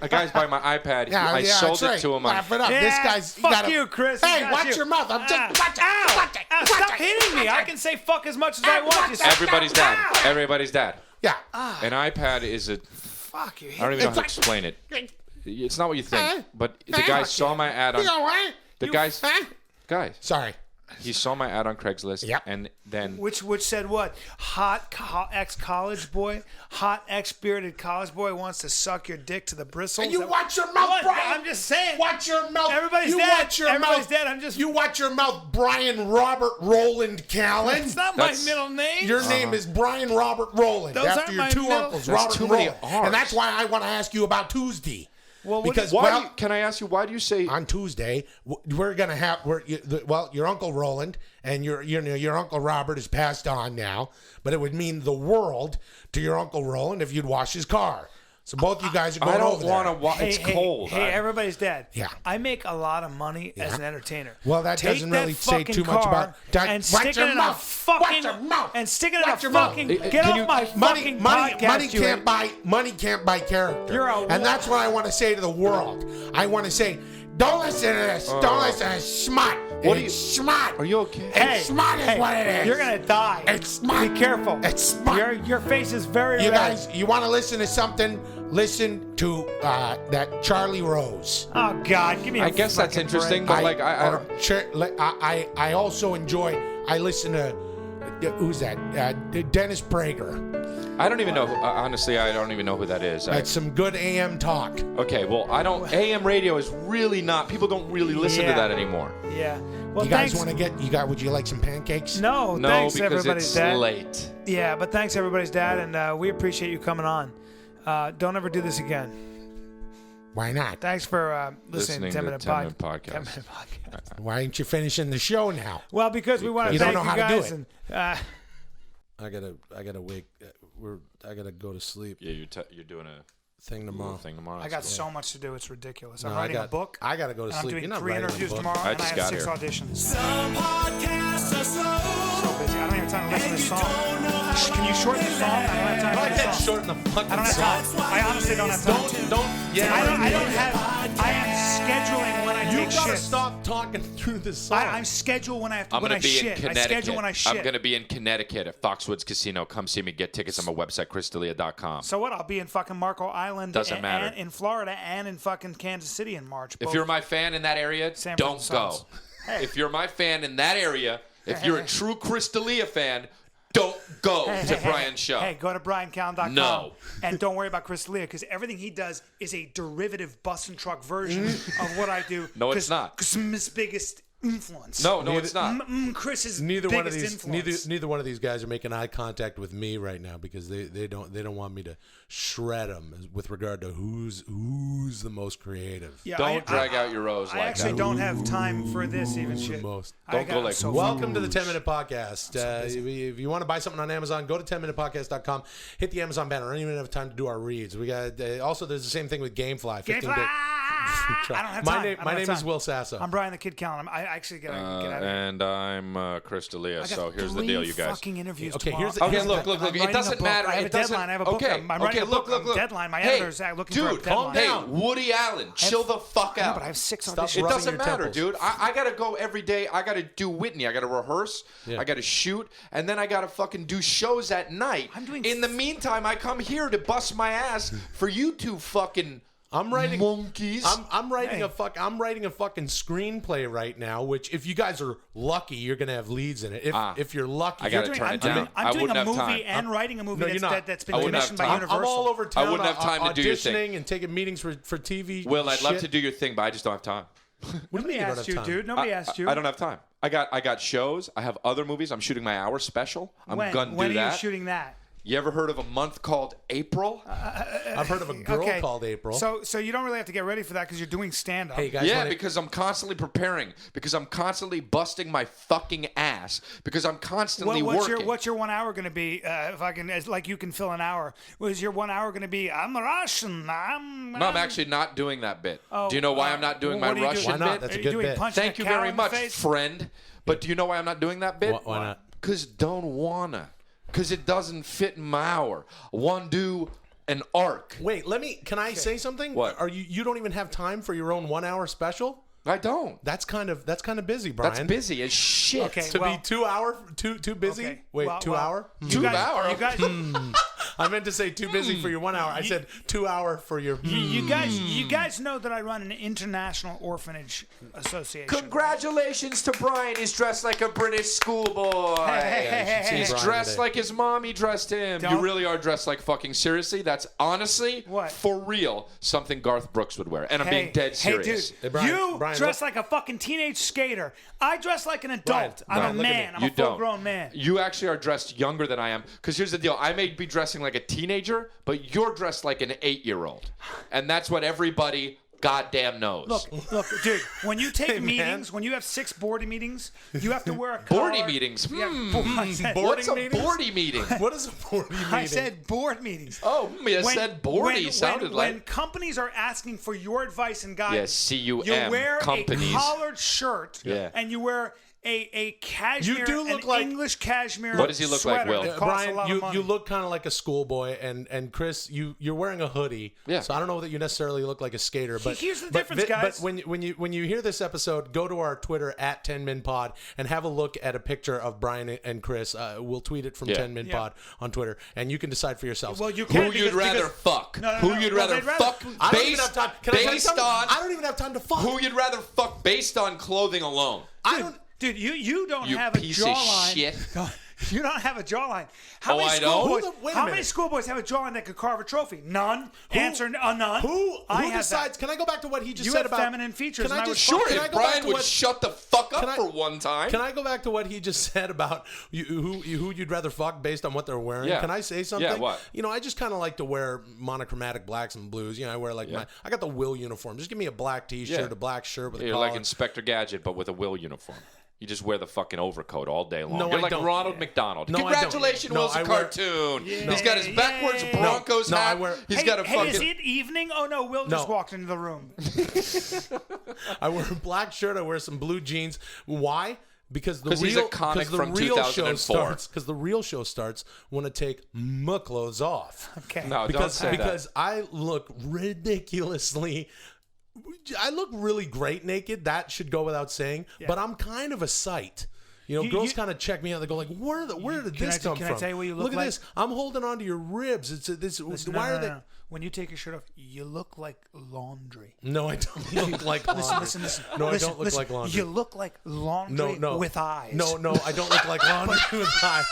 A guy's buying my iPad. I sold that's right. it to him. Laugh it up. Yeah, This guy's. fuck you, Chris. Hey, Got watch you. your mouth. I'm just. Watch it. Ow! Watch it. Ow, Watch stop it. hitting me. I can say fuck as much as I want. You Everybody's dad. Everybody's dad. Yeah. An iPad is a. fuck you. I don't even know how to explain it. It's not what you think. But the guy saw my ad on. Guys. Sorry. He saw my ad on Craigslist. Yep. And then. Which said what? Hot ex-college boy, hot ex-bearded college boy wants to suck your dick to the bristles. And you watch your mouth, What? Brian. I'm just saying. Watch your mouth. Everybody's you dead. Watch your Everybody's mouth. dead. I'm just. You watch your mouth, Brian Robert Roland Callen. It's not That's- my middle name. Your name is Brian Robert Roland. Those after aren't your my two middle- uncles, There's Robert too and many Roland. R's. And that's why I want to ask you about Tuesday. Well, because Can I ask you, why do you say. on Tuesday we're gonna have your Uncle Roland and your Uncle Robert is passed on now, but it would mean the world to your Uncle Roland if you'd wash his car. So both you guys are going I don't over want to there. watch. It's cold. Hey, everybody's dead. Yeah. I make a lot of money as an entertainer. Well, that Take doesn't that really say fucking too much car about. and Watch stick it your in a mouth. fucking Watch your mouth. and stick it in a Watch your mouth. fucking. Can Get you- off my fucking podcast. Money can't buy character. You're a and that's what I want to say to the world. I want to say, don't listen to this. Don't listen to this smut. What are It's smut. Are you okay? Hey, smut is what it is. You're gonna die. It's smut. Be careful. It's smut. Your face is very You red. guys, you want to listen to something? Listen to that Charlie Rose. Oh God, give me. I guess that's fucking interesting, break. but I also enjoy. I listen to who's that? Dennis Prager. I don't even know. Honestly, I don't even know who that is. That's some good AM talk. Okay, well, I don't. AM radio is really not. People don't really listen to Yeah. that anymore. Yeah. Well, You guys thanks. want to get? Would you like some pancakes? No, No, thanks because everybody's it's dad. late. Yeah, but thanks everybody's dad, and we appreciate you coming on. Don't ever do this again. Why not? Thanks for listening to 10 Minute 10 Minute Podcast. Podcast. 10 Minute Podcast. Why ain't you finishing the show now? Well, because we want to You thank don't know you how to do guys. it. And, I gotta wake. I gotta go to sleep. Yeah, you're doing a Thing tomorrow. thing tomorrow. I got so much to do; it's ridiculous. No, I'm writing a book. I gotta go to and I'm sleep. doing You're not 3 writing a interviews book. tomorrow, I and I just have got 6 here. auditions. Some podcasts are slow. So busy. I don't even have time to listen to this song. Don't know how Can you shorten the song? I don't have time Go for ahead, this song. shorten the fucking I don't have song. time. I honestly don't have time. Don't. Yeah. I don't have. I am scheduling when I You take gotta shit. stop talking through the song. I'm scheduled when I have to, I'm when going I to be in shit. I Connecticut. schedule when I shit. I'm going to be in Connecticut at Foxwoods Casino. Come see me. Get tickets on my website, chrisdelia.com. So what? I'll be in fucking Marco Island. Doesn't matter. And in Florida and in fucking Kansas City in March. If both. you're my fan in that area, San don't Francisco go. If you're my fan in that area, if you're a true Chris D'Elia fan, don't go to Brian's show. Hey, go to BryanCallen.com. No. And don't worry about Chris D'Elia because everything he does is a derivative bus and truck version of what I do. No, it's not. Because I'm his biggest influence. No, it's not. Chris's Neither biggest one of these influence. neither one of these guys are making eye contact with me right now because they don't want me to shred them with regard to who's the most creative. Yeah, Don't drag out your rose I like actually that. don't have time for this even Who's the shit. most? Don't go like, Welcome to the 10 Minute Podcast. If you want to buy something on Amazon, go to 10minutepodcast.com. Hit the Amazon banner. I don't even have time to do our reads. We got also there's the same thing with GameFly. 15 day. I don't have time. My name is Will Sasso. I'm Brian the Kid Callen. I actually gotta get out of here. and I'm Chris D'Elia. I got So here's the 3 deal, you guys. fucking interviews Okay, tomorrow. here's the- Okay, here's look. I'm It writing a doesn't book. matter. I have It a doesn't. deadline. I have a book. Okay, I'm writing a book. look. Deadline. My Hey, editor's looking for a dude, deadline. Hey, Woody Allen, chill the fuck out. But I have 6 Stop auditions. It rubbing doesn't your matter, temples. dude. I gotta go every day. I gotta do Whitney. I gotta rehearse. Yeah. I gotta shoot, and then I gotta fucking do shows at night. I'm doing In the meantime, I come here to bust my ass for you two fucking I'm writing monkeys. I'm writing Hey. I'm writing a fucking screenplay right now. Which, if you guys are lucky, you're gonna have leads in it. If you're lucky, I gotta you're turn I'm it doing, down. I'm I doing wouldn't a have movie time. and writing a movie No, you're not. that's been I wouldn't have commissioned by time. Universal. I'm all over town. I wouldn't have time to do your thing. auditioning and taking meetings for TV. Will, I'd love shit. to do your thing, but I just don't have time. What do you Nobody mean you don't asked have you, time? dude. Nobody asked you. I don't have time. I got shows. I have other movies. I'm shooting my hour special. I'm gonna when do are that. you shooting that? You ever heard of a month called April? I've heard of a girl Okay. called April. So you don't really have to get ready for that because you're doing stand-up. hey guys, Yeah, wanna- because I'm constantly preparing. Because I'm constantly busting my fucking ass. Because I'm constantly working. what's your 1 hour going to be? If I can, like you can fill an hour. Was your 1 hour going to be? I'm Russian. No, I'm actually not doing that bit. Do you know why I'm not doing well, my what are you Russian doing? Why not? bit? That's a Are good you doing bit. punching Thank a you cow very in the much, face? friend. But do you know why I'm not doing that bit? Why not? Because don't wanna. Because it doesn't fit in my hour. Want to do an arc. Wait, can I say something? What? Are you don't even have time for your own 1 hour special? I don't. That's kind of busy, Brian. That's busy as shit. Okay. To Well- be 2 hour too busy? Okay. Wait, Well, 2 hour? You Two guys, hour? You guys, I meant to say too busy for your 1 hour. I said 2 hour for your. You guys know that I run an international orphanage association. Congratulations to Bryan. He's dressed like a British schoolboy. He's Bryan dressed today. like his mommy dressed him. You Don't- really are dressed like fucking seriously. That's honestly, What? for real, something Garth Brooks would wear. And I'm being dead serious. Hey, dude, Hey, Bryan, you Bryan, dress look- like a fucking teenage skater. I dress like an adult. Bryan, I'm a look at me. man. I'm You a full-grown man. You actually are dressed younger than I am. Because here's the deal. I may be dressing like a teenager, but you're dressed like an 8-year-old. And that's what everybody goddamn knows. Look, dude. When you take Hey, man. meetings, when you have 6 board meetings, you have to wear a collar. Boardy meetings. I said, What's a meetings? boardy meeting? What is a board meeting? I said board meetings. Oh, you said boardy. Sounded like. When companies are asking for your advice and guidance, Yes, C-U-M, you wear companies. a collared shirt Yeah. and you wear a cashmere, You do look an like- English cashmere. What does he look like, sweater Will? that costs a Bryan, lot of money. you look kind of like a schoolboy, and Chris, you're wearing a hoodie. Yeah. So I don't know that you necessarily look like a skater, but Here's the but difference, guys. But when you hear this episode, go to our Twitter at 10minpod and have a look at a picture of Bryan and Chris. We'll tweet it from Yeah. 10minpod on Twitter, and you can decide for yourselves. Well, you Who can't you'd rather fuck? No, Who no. you'd Well, rather they'd rather- fuck I don't even have based, time. Can I tell you based something? on I don't even have time to fuck. who you'd rather fuck based on clothing alone? I don't. Dude, you don't You have a piece of jawline. shit. You don't have a jawline. How Oh, many I don't? schoolboys? Wait a How minute. many schoolboys have a jawline that could carve a trophy? None. Answer none. Who I have decides? that. Can I go back to what he just You said have about feminine features, Can and I I just would Sure, Can I if go back Bryan to would what? shut the fuck up Can I- for one time. Can I go back to what he just said about who you'd rather fuck based on what they're wearing? Yeah. Can I say something? Yeah, what? You know, I just kind of like to wear monochromatic blacks and blues. You know, I wear like I got the Will uniform. Just give me a black T-shirt, Yeah. a black shirt with a You're collar. like Inspector Gadget, but with a Will uniform. You just wear the fucking overcoat all day long. No, You're I like don't. Ronald McDonald. No, I don't. Congratulations, No, Will's a I wear- cartoon. He's got his backwards Yay. Broncos No, I hat. wear- He's got a Hey, is fucking. it evening? Oh no, Will just No. walked into the room. I wear a black shirt. I wear some blue jeans. Why? Because the 'Cause he's real, a comic 'cause the from real show 2004. starts. Because the real show starts when I take my clothes off. Okay. No, don't because say because I look ridiculously. I look really great naked. That should go without saying. But I'm kind of a sight. You know, girls kind of check me out. They go like, "Where did Can this I- come can I from? tell you what you look at like? this. I'm holding onto your ribs. It's this. Listen, why no, are they? no. When you take your shirt off, you look like laundry. No, I don't look like laundry. Listen. No, I listen, don't look listen. like laundry. You look like laundry no. with eyes. No, I don't look like laundry with eyes.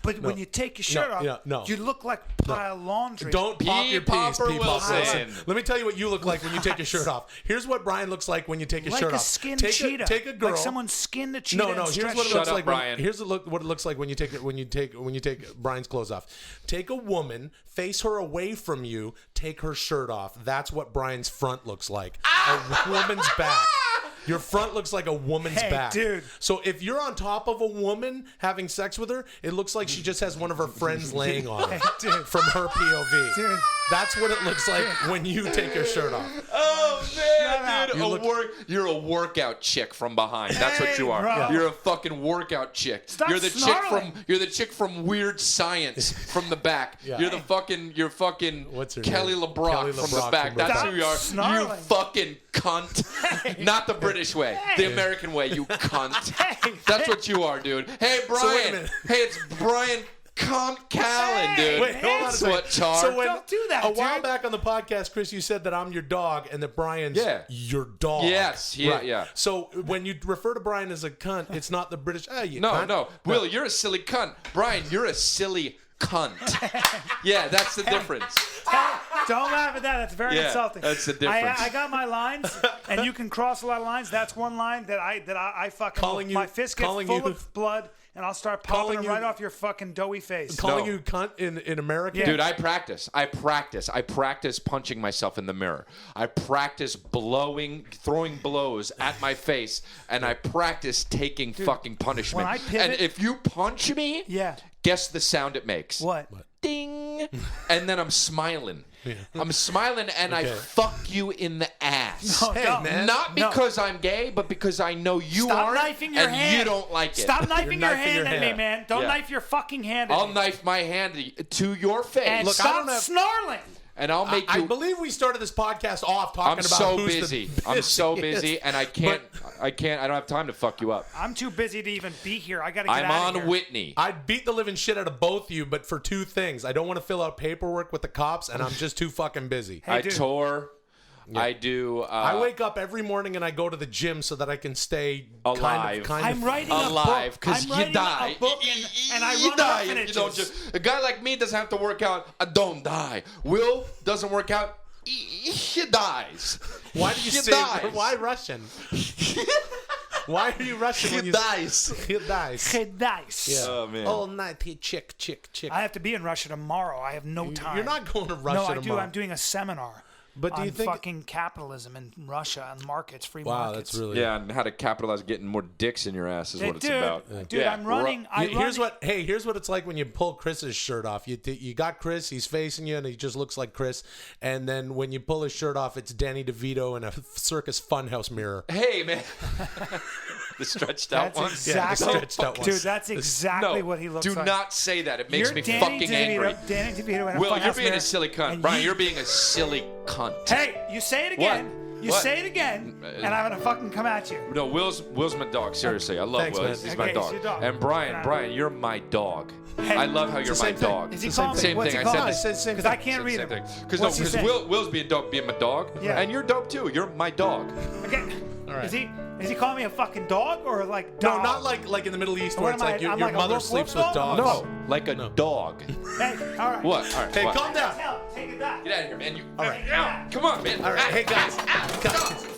But when you take your shirt off, you look like pile laundry. Don't pop your piece, Popper people. Wilson. Listen, let me tell you what you look like when you take your shirt off. Here's what Bryan looks like when you take your like shirt a off. skinned take cheetah. take a girl. Like someone skinned a cheetah. No, and here's stretched what it it. looks up, like. Bryan. Here's what it looks like when you take Bryan's clothes off. Take a woman, face her away from you, take her shirt off. That's what Bryan's front looks like. A woman's back. Your front looks like a woman's Hey, back. dude. So if you're on top of a woman having sex with her, it looks like she just has one of her friends laying on her dude. from her POV. Dude. That's what it looks like when you take your shirt off. Oh man, dude, You you're a workout chick from behind. That's what you are. bro. You're a fucking workout chick. Stop you're the snarling. you're the chick from Weird Science from the back. Yeah. You're fucking What's her Kelly name? LeBrock Kelly from the LeBrock back. from the That's back. who you are. Stop You snarling. fucking cunt. Not the British way. The American way, you cunt. Hey, That's what you are, dude. Hey, wait a Bryan. minute. Hey, it's Bryan Callen, dude. Wait, hold on a That's second. what, Char. So when, Don't do that, a while dude. back on the podcast, Chris, you said that I'm your dog and that Bryan's your dog. Yes, yeah. So when you refer to Bryan as a cunt, it's not the British. You No, cunt. no. Will, you're a silly cunt. Bryan, you're a silly cunt. Yeah, that's the difference. Don't laugh at that. That's very Yeah, insulting. that's the difference. I got my lines, and you can cross a lot of lines. That's one line that I fucking Calling you- my fist gets calling full you- of blood, and I'll start Calling popping them you- right off your fucking doughy face. Calling No. you cunt in America. Dude, I practice. I practice punching myself in the mirror. I practice throwing blows at my face, and I practice taking fucking punishment. when I pivot- and if you punch me, Yeah. guess the sound it makes. What? Ding. And then I'm smiling. I'm smiling, and I Okay. fuck you in the ass. No, Hey, no. man. Not No. because I'm gay, but because I know you Stop aren't, knifing your and hand. you don't like it. Stop knifing your knifing hand your at me, hand. man. Don't Yeah. knife your fucking hand at I'll me. knife my hand to your face. And Look, I stop don't have- snarling. and I'll make I you. believe we started this podcast off talking I'm about so who's busy. the I'm so busiest. busy, and I can't. I don't have time to fuck you up. I'm too busy to even be here. I gotta get I'm out of on here. Whitney. I'd beat the living shit out of both of you, but for two things. I don't want to fill out paperwork with the cops, and I'm just too fucking busy. I dude. tour. I do. I wake up every morning and I go to the gym so that I can stay Alive. kind I'm of writing alive a book. because I'm you writing die. a book and I You run die. orphanages. You don't a guy like me doesn't have to work out. I don't die. Will doesn't work out. He dies. Why do you He say? dies. Why Russian? Why are you Russian when He you dies. He dies. Nice. Yeah. Oh, man. All night he chick. I have to be in Russia tomorrow. I have no time. You're not going to Russia No, I do. tomorrow. I'm doing a seminar. But do on you think- fucking capitalism in Russia and markets, free Wow, markets? that's really Yeah, and how to capitalize getting more dicks in your ass is what it's dude, about. Dude, Yeah, I'm running. Here's what it's like when you pull Chris's shirt off. You got Chris, he's facing you, and he just looks like Chris. And then when you pull his shirt off, it's Danny DeVito in a Circus Funhouse mirror. Hey, man. The stretched out That's one. exactly, stretched out dude. ones. That's exactly No, what he looks do like. not say that. It makes You're me Danny fucking DeVito, angry. Danny DeVito in a Will, you're funhouse being mirror, a silly cunt. and Brian, you're being a silly cunt. Hey, you say it again. You What? say it again, and I'm gonna fucking come at you. No, Will's my dog. Seriously, I love Thanks, Will. man. He's Okay, my he's dog. your dog. And Brian, you're my dog. Hey, I love how you're the my same thing. dog. Is he It's the calling? same What's thing. he I said calling? the same Because I thing. can't read him. Because What's he saying? Will's being my dog, Yeah. and you're dope too. You're my dog. Okay. right. Is he calling me a fucking dog or like No, dog? not like in the Middle East What where am it's I? like your I'm like a mother wolf sleeps dog? with dogs. No, like a dog. Hey, all right. What? All right. Hey, what? calm down. Hell, take it back. Get out of here, man. You. All right. Come on, man. All right, hey guys,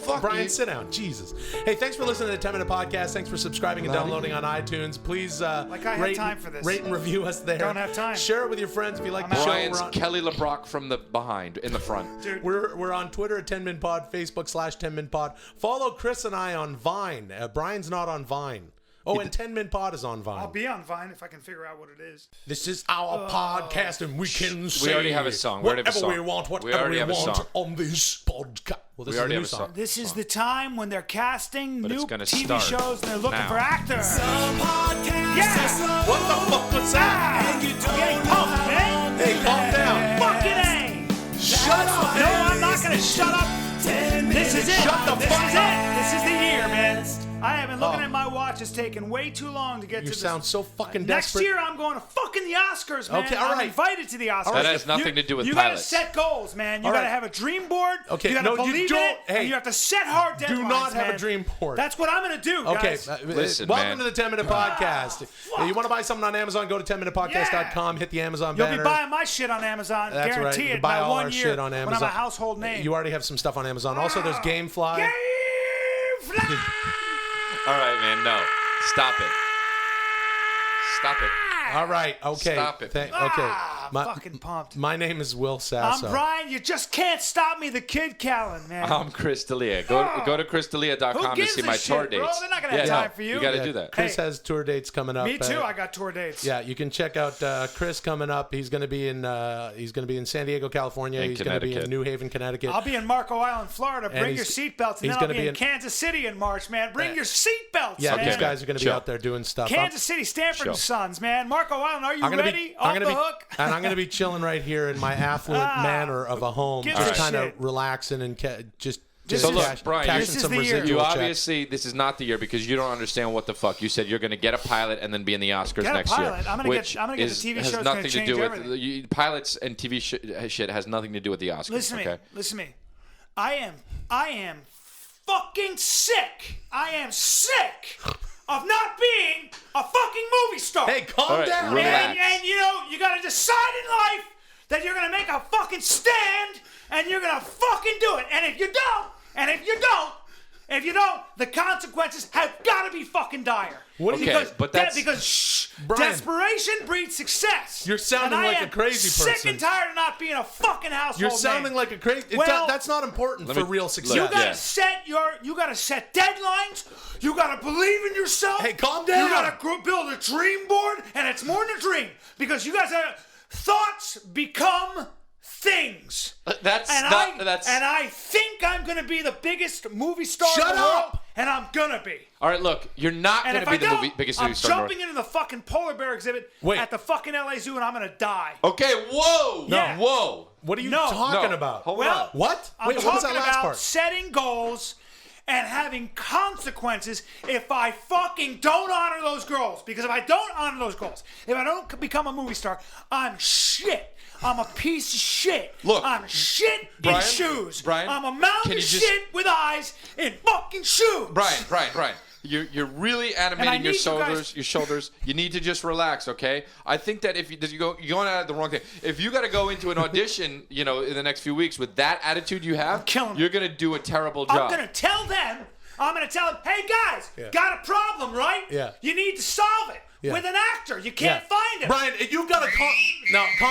Fuck Brian, you. sit down. Jesus. Hey, thanks for listening to the 10 Minute Podcast. Thanks for subscribing and downloading on iTunes. Please Like I have rate, time for this. rate and review us there. Don't have time. Share it with your friends if you like the show. Brian's We're on, Kelly LeBrock from the behind, in the front. Dude, we're on Twitter at 10minpod, Facebook /10minpod. Follow Chris and I on Vine. Brian's not on Vine. Oh, and 10minpod is on Vine. I'll be on Vine if I can figure out what it is. This is our podcast, and we can say already have a song. We already have a whatever we song. want, We whatever already we have a want song. on this podcast. Well, this is a already new have a song. song. This is the time when they're casting But it's new gonna TV start shows and they're looking now. for actors. Some podcasts Yeah. are slow, What the fuck was that? and you don't Okay, know pump, how man. long they Hey, calm down. Fucking A. Shut up. No, I'm not gonna shut up. 10 This is it. Shut the this fuck is up. it. This is the year, man. I have been looking at my watch. It's taken way too long to get You to this. sound so fucking Next desperate. year, I'm going to fucking the Oscars, man. Okay, all I'm right. invited to the Oscars. That has nothing to do with you pilots. You gotta set goals, man. You All gotta right. have a dream board. Okay, you gotta no, you believe in don't- it. hey, and you have to set hard deadlines. do not have a man. dream board. That's what I'm gonna do, Okay, guys. Listen, welcome man. to the 10 Minute Podcast. You want to buy something on Amazon, go to 10minutepodcast.com, hit the Amazon You'll banner. be buying my shit on Amazon. That's right. Guarantee You it. can buy By all 1 our year, shit on when Amazon. I'm a household name. You already have some stuff on Amazon. Also, there's Gamefly. Gamefly! All right, man. No. Stop it. Stop it. All right. Okay. Stop it. Okay. Fucking pumped. My name is Will Sasso. I'm Brian. You just can't stop me, the Kid Callen, man. I'm Chris D'Elia. Go to chrisdelia.com to gives see a my shit, tour bro? dates. They're not gonna have time for you. You got to Yeah, do that. Chris Hey. has tour dates coming up. Me too. I got tour dates. Yeah, you can check out Chris coming up. He's going to be in San Diego, California. And He's going to be in Connecticut. New Haven, Connecticut. I'll be in Marco Island, Florida. Bring your he's- seatbelts, and he's then I'll gonna be be in in- Kansas City in March, man. Bring your seatbelts, yeah, man. these guys are going to be Chill. out there doing stuff. Kansas City, Stanford Chill. and Sons, man. Marco Island, are you I'm gonna ready? be, Off I'm gonna the be, hook? and I'm going to be chilling right here in my affluent manner of a home, Give just a kind of shit. relaxing and just So look, Brian, cashing this is some the year. residual You checks. obviously, this is not the year because you don't understand what the fuck. You said you're going to get a pilot and then be in the Oscars Get a next pilot. year. I'm gonna which get the TV has show's gonna nothing to change do with everything. pilots and TV shit has nothing to do with the Oscars. Listen to okay? me. Listen to me. I am fucking sick. I am sick of not being a fucking movie star. Hey, calm All right, down. relax. And you know, you gotta decide in life that you're gonna make a fucking stand and you're gonna fucking do it. And if you don't, the consequences have gotta be fucking dire. What do you- Okay, but that's- because Brian. desperation breeds success. You're sounding And I like a am crazy sick person. and tired of not being a fucking household You're sounding name. like a crazy. Well, that's not important for me- real look, success. You gotta Yeah. you gotta set deadlines. You gotta believe in yourself. Hey, calm down. You gotta build a dream board, and it's more than a dream because you guys are thoughts become things. That's And not. That's I think I'm gonna be the biggest movie star Shut in the world. up. and I'm gonna be. All right, look, you're not And going if to be I the don't, biggest I'm movie star in the world. jumping into the fucking polar bear exhibit Wait. at the fucking LA Zoo, and I'm gonna die. Okay, whoa. Yeah. Whoa. What are you No. talking No. about? Hold Well, on. What? I'm Wait, what was talking that last about part? setting goals and having consequences if I fucking don't honor those goals. Because if I don't honor those goals, if I don't become a movie star, I'm shit. I'm a piece of shit. Look, I'm shit Brian, in shoes. Brian, I'm a mountain can you of just- shit with eyes in fucking shoes. Brian. You're really And I animating your need you guys- shoulders. You need to just relax, okay? I think that if you're going at the wrong thing. If you got to go into an audition, in the next few weeks with that attitude you have, killing it. you're going to do a terrible I'm job. gonna tell them, hey guys, got a problem, right? Yeah. You need to solve it Yeah. with an actor. You can't find him. Brian, you've got to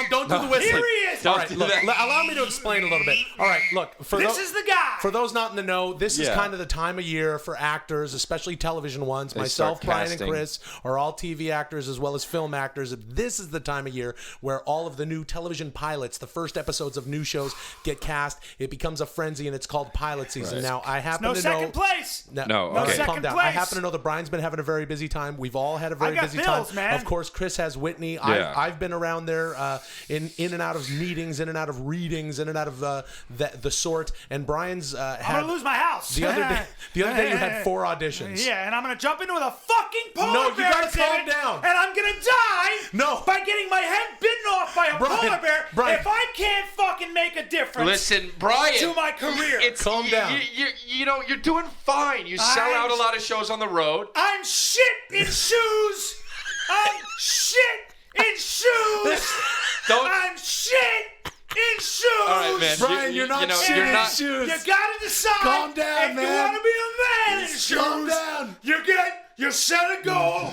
don't do the whistling. Here he is. Don't All right, do look, that. allow me to explain a little bit. All right, look. This is the guy. For those not in the know, this is Yeah. kind of the time of year for actors, especially television ones. They Myself, start Brian, and casting. Chris are all TV actors as well as film actors. This is the time of year where all of the new television pilots, the first episodes of new shows, get cast. It becomes a frenzy, and it's called pilot season. Now, I happen No to second know. place. No, okay, okay. calm second down. I place. happen to know that Brian's been having a very busy time. We've all had a very got busy bills, time. man. Of course, Chris has Whitney. Yeah. I've been around there in and out of meetings, in and out of readings, in and out of the sort. And Brian's I'm had gonna lose my house. the other day. The other day you had 4 auditions. Yeah, and I'm gonna jump into the fucking polar No, you bear gotta exhibit, calm down. and I'm gonna die. No. by getting my head bitten off by a Brian, polar bear. Brian. If I can't fucking make a difference Listen, Brian. to my career, Calm down. You're doing fine. You sell out a lot of shows on the road. I'm shit in shoes. I'm shit in shoes. I'm shit in shoes. All right, man. Brian, you're not shit in shoes. You gotta decide. Calm down, if man. you want to be a man in shoes, Calm down. You set a goal.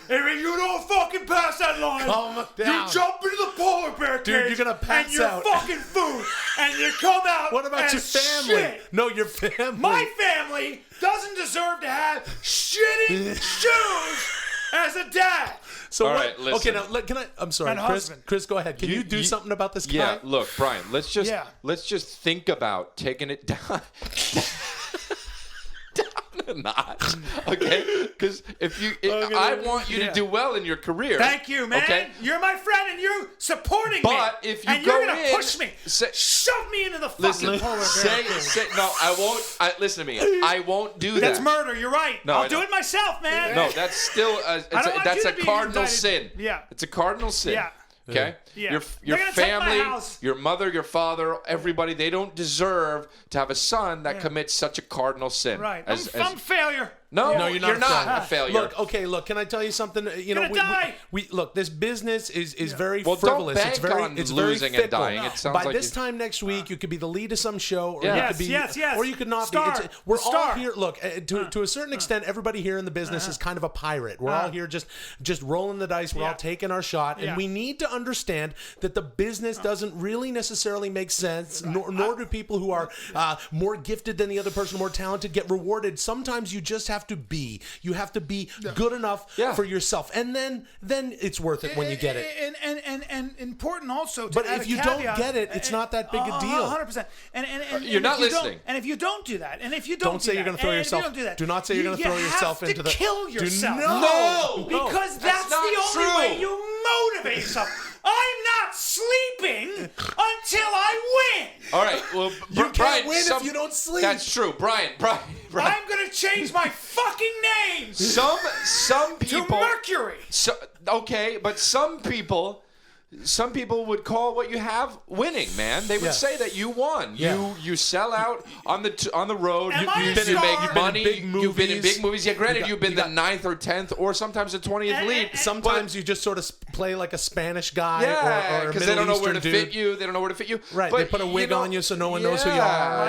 If you don't fucking pass that line, Calm down. you jump into the polar bear cage. Dude, you're gonna pass and your out. fucking food, and you come out. What about as your family? Shit. No, your family. My family doesn't deserve to have shitty shoes as a dad. So All what? right, listen. Okay, now can I? I'm sorry, And Chris. husband. Chris, go ahead. Can you do something about this guy? Yeah, look, Brian. Let's just think about taking it down. Down a notch, okay? Because I want you to do well in your career. Thank you, man. Okay? You're my friend, and you're supporting me. But if you and go you're gonna in, push me, say- shove me into the fucking Listen, polar bear say, cage. no, I won't. Listen to me. I won't do That's that. murder. You're right. No, I I'll do know. it myself, man. No, that's still don't want that's you a to be cardinal indicted. sin. Yeah. It's a cardinal sin. Yeah. Okay? Yeah. Your They're gonna take my family, house. your mother, your father, everybody, they don't deserve to have a son that commits such a cardinal sin. Right. As, I'm a failure. no, No, you're not. a failure. Look. Can I tell you something? You know, Gonna die. we look. This business is very Well, don't frivolous. It's bank very on it's losing very and fickle. dying. It sounds By like this you- time next week, you could be the lead of some show, or Yeah. you could be, Yes. or you could not Star. be. We're all Star. here. Look, to a certain extent, everybody here in the business is kind of a pirate. We're all here just rolling the dice. We're all taking our shot, and we need to understand that the business doesn't really necessarily make sense. Nor do people who are more gifted than the other person, more talented, get rewarded. Sometimes you just have to be. You have to be good enough for yourself, and then it's worth it when you get it. And important also. To But add if a you don't caveat, get it, it's not that big a deal. 100%. And You're not if you don't- listening. And if you don't do that, and if you Don't don't, say do you're that, gonna throw and yourself- If you don't do that, do not say you're gonna throw yourself have into to the- kill Do yourself. No! Because that's the not only true. way you motivate yourself. I'm not sleeping until I win. All right. Well, You can't Brian, win if you don't sleep. That's true, Brian. I'm gonna change my fucking name Some to people. Mercury. Okay, but some people would call what you have winning, man. They would Yeah. say that you won. Yeah. You sell out on the road. Am I a You star? make money. You've been in big You've been in movies. big movies. Yeah, granted, you've been you the got- 9th or 10th or sometimes the 20th lead. Sometimes you just sort of play like a Spanish guy Yeah, or a because Middle they don't know where Eastern to dude. fit you. They don't know where to fit you. Right, But, they put a wig on you so no one knows who you are.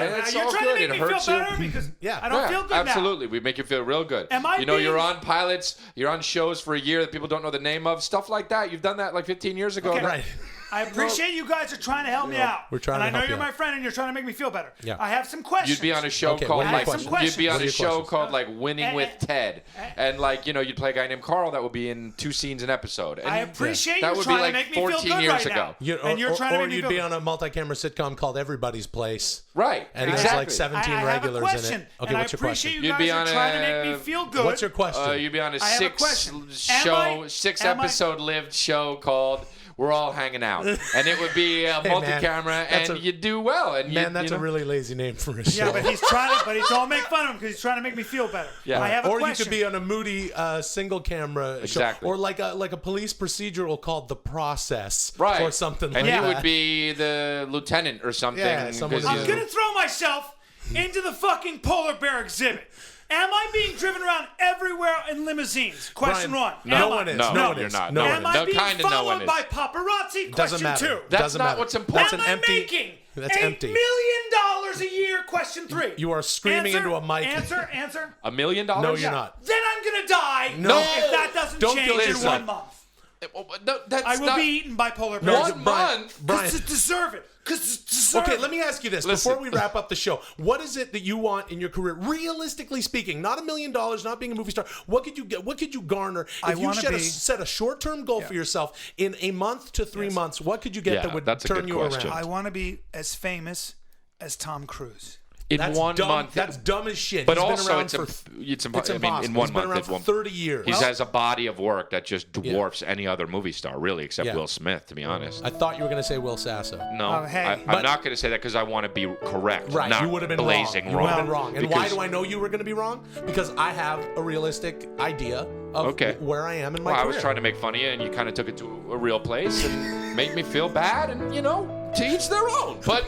Yeah, it's You're all trying good. to make It me hurts feel you. better because Yeah. I don't Yeah, feel good absolutely. We make you feel real good. Am I you're being- on pilots, you're on shows for a year that people don't know the name of, stuff like that. You've done that like 15 years ago. Okay. Right. I appreciate you guys are trying to help me out. We're trying and to I know help you're you my out. friend and you're trying to make me feel better. Yeah. I have some questions. You'd be on a show Okay, called what are your like questions? you'd be on What are a your show questions? called like Winning with Ted, and like you play a guy named Carl that would be in 2 scenes an episode. And I appreciate that you would trying be like to make me feel 14 good years right ago. now. And you're trying to make me you'd feel be good. on a multi-camera sitcom called Everybody's Place. Right. And exactly. there's like 17 I have a regulars question, in it. Okay, and what's your I appreciate question? you You'd be guys on are trying to a- make me feel good. What's your question? You'd be on a I have a question. six episode lived show called We're All Hanging Out, and it would be a multi-camera, that's and a- you'd do well. And Man, that's a really lazy name for a show. Yeah, but he's trying to. But don't make fun of him because he's trying to make me feel better. Yeah. I have a or question. you could be on a moody single camera Exactly. show, or like a police procedural called The Process, right or something like and that. he would be the lieutenant or something. Yeah, someone 'cause who's- I'm gonna throw myself into the fucking polar bear exhibit. Am I being driven around everywhere in limousines? Question Brian, one. no Am one I? is. No, No one you're is. not. No No, one Am is. I being kind of no one followed is. by paparazzi? Doesn't Question matter. two. That's Doesn't not matter. what's important. That's Am an I empty. making That's $8 empty. million a year? Question three. You are screaming Answer, into a mic. Answer. $1 million? No, you're not. Then I'm gonna die. No. If that doesn't Don't change kill in yourself. 1 month. No, that's I will not, be eaten by polar No, bears. 1 Brian, month? Brian. Because deserve it. Because deserve Okay, it. let me ask you this Listen. before we wrap up the show. What is it that you want in your career, realistically speaking? Not $1 million, not being a movie star. What could you get? What could you garner I if you wanna set a short-term goal for yourself in a month to 3 months? What could you get Yeah, that would that's a turn good you question. around? I want to be as famous as Tom Cruise. in That's 1 dumb. month. That's dumb as shit. But He's also, been around it's for impossible. I mean, impossible. in 1 He's been month, around it's for one. 30 years. He has a body of work that just dwarfs any other movie star, really, except Yeah. Will Smith, to be honest. I thought you were going to say Will Sasso. No, Oh, hey. I'm not going to say that because I want to be correct, Right, not you would have been blazing wrong. You would have been wrong. wrong. And why Because- do I know you were going to be wrong? Because I have a realistic idea of Okay. where I am in my Well, career. I was trying to make fun of you, and you kind of took it to a real place and made me feel bad, and, to each their own. But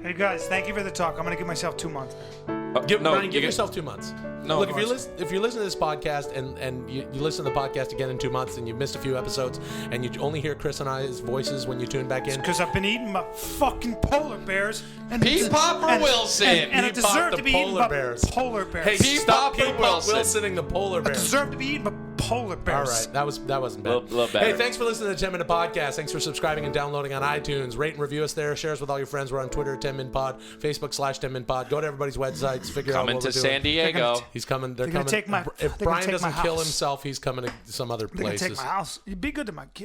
Hey guys, thank you for the talk. I'm gonna give myself 2 months. Brian, give yourself 2 months. No, Look, of if you listen to this podcast and you listen to the podcast again in 2 months and you missed a few episodes and you only hear Chris and I's voices when you tune back in, Because I've been eating my fucking polar bears. And Peepop or and- Wilson? And I Peepop deserve the to be eaten polar by bears. polar bears. hey, Peepop stop or Peepop Wilson? Wilsoning the polar I bears. deserve to be eaten by polar All bears. right, that wasn't bad. Little better. Hey, thanks for listening to the 10-Minute Podcast. Thanks for subscribing and downloading on iTunes. Rate and review us there. Share us with all your friends. We're on Twitter, 10minpod, Facebook/10minpod. Go to everybody's websites. Figure out coming what to we're doing. San Diego. He's coming. They're They're gonna coming. take my- If they're gonna Brian take my doesn't kill house. himself, he's coming to some other They're gonna places. take my house. You be good to my kids.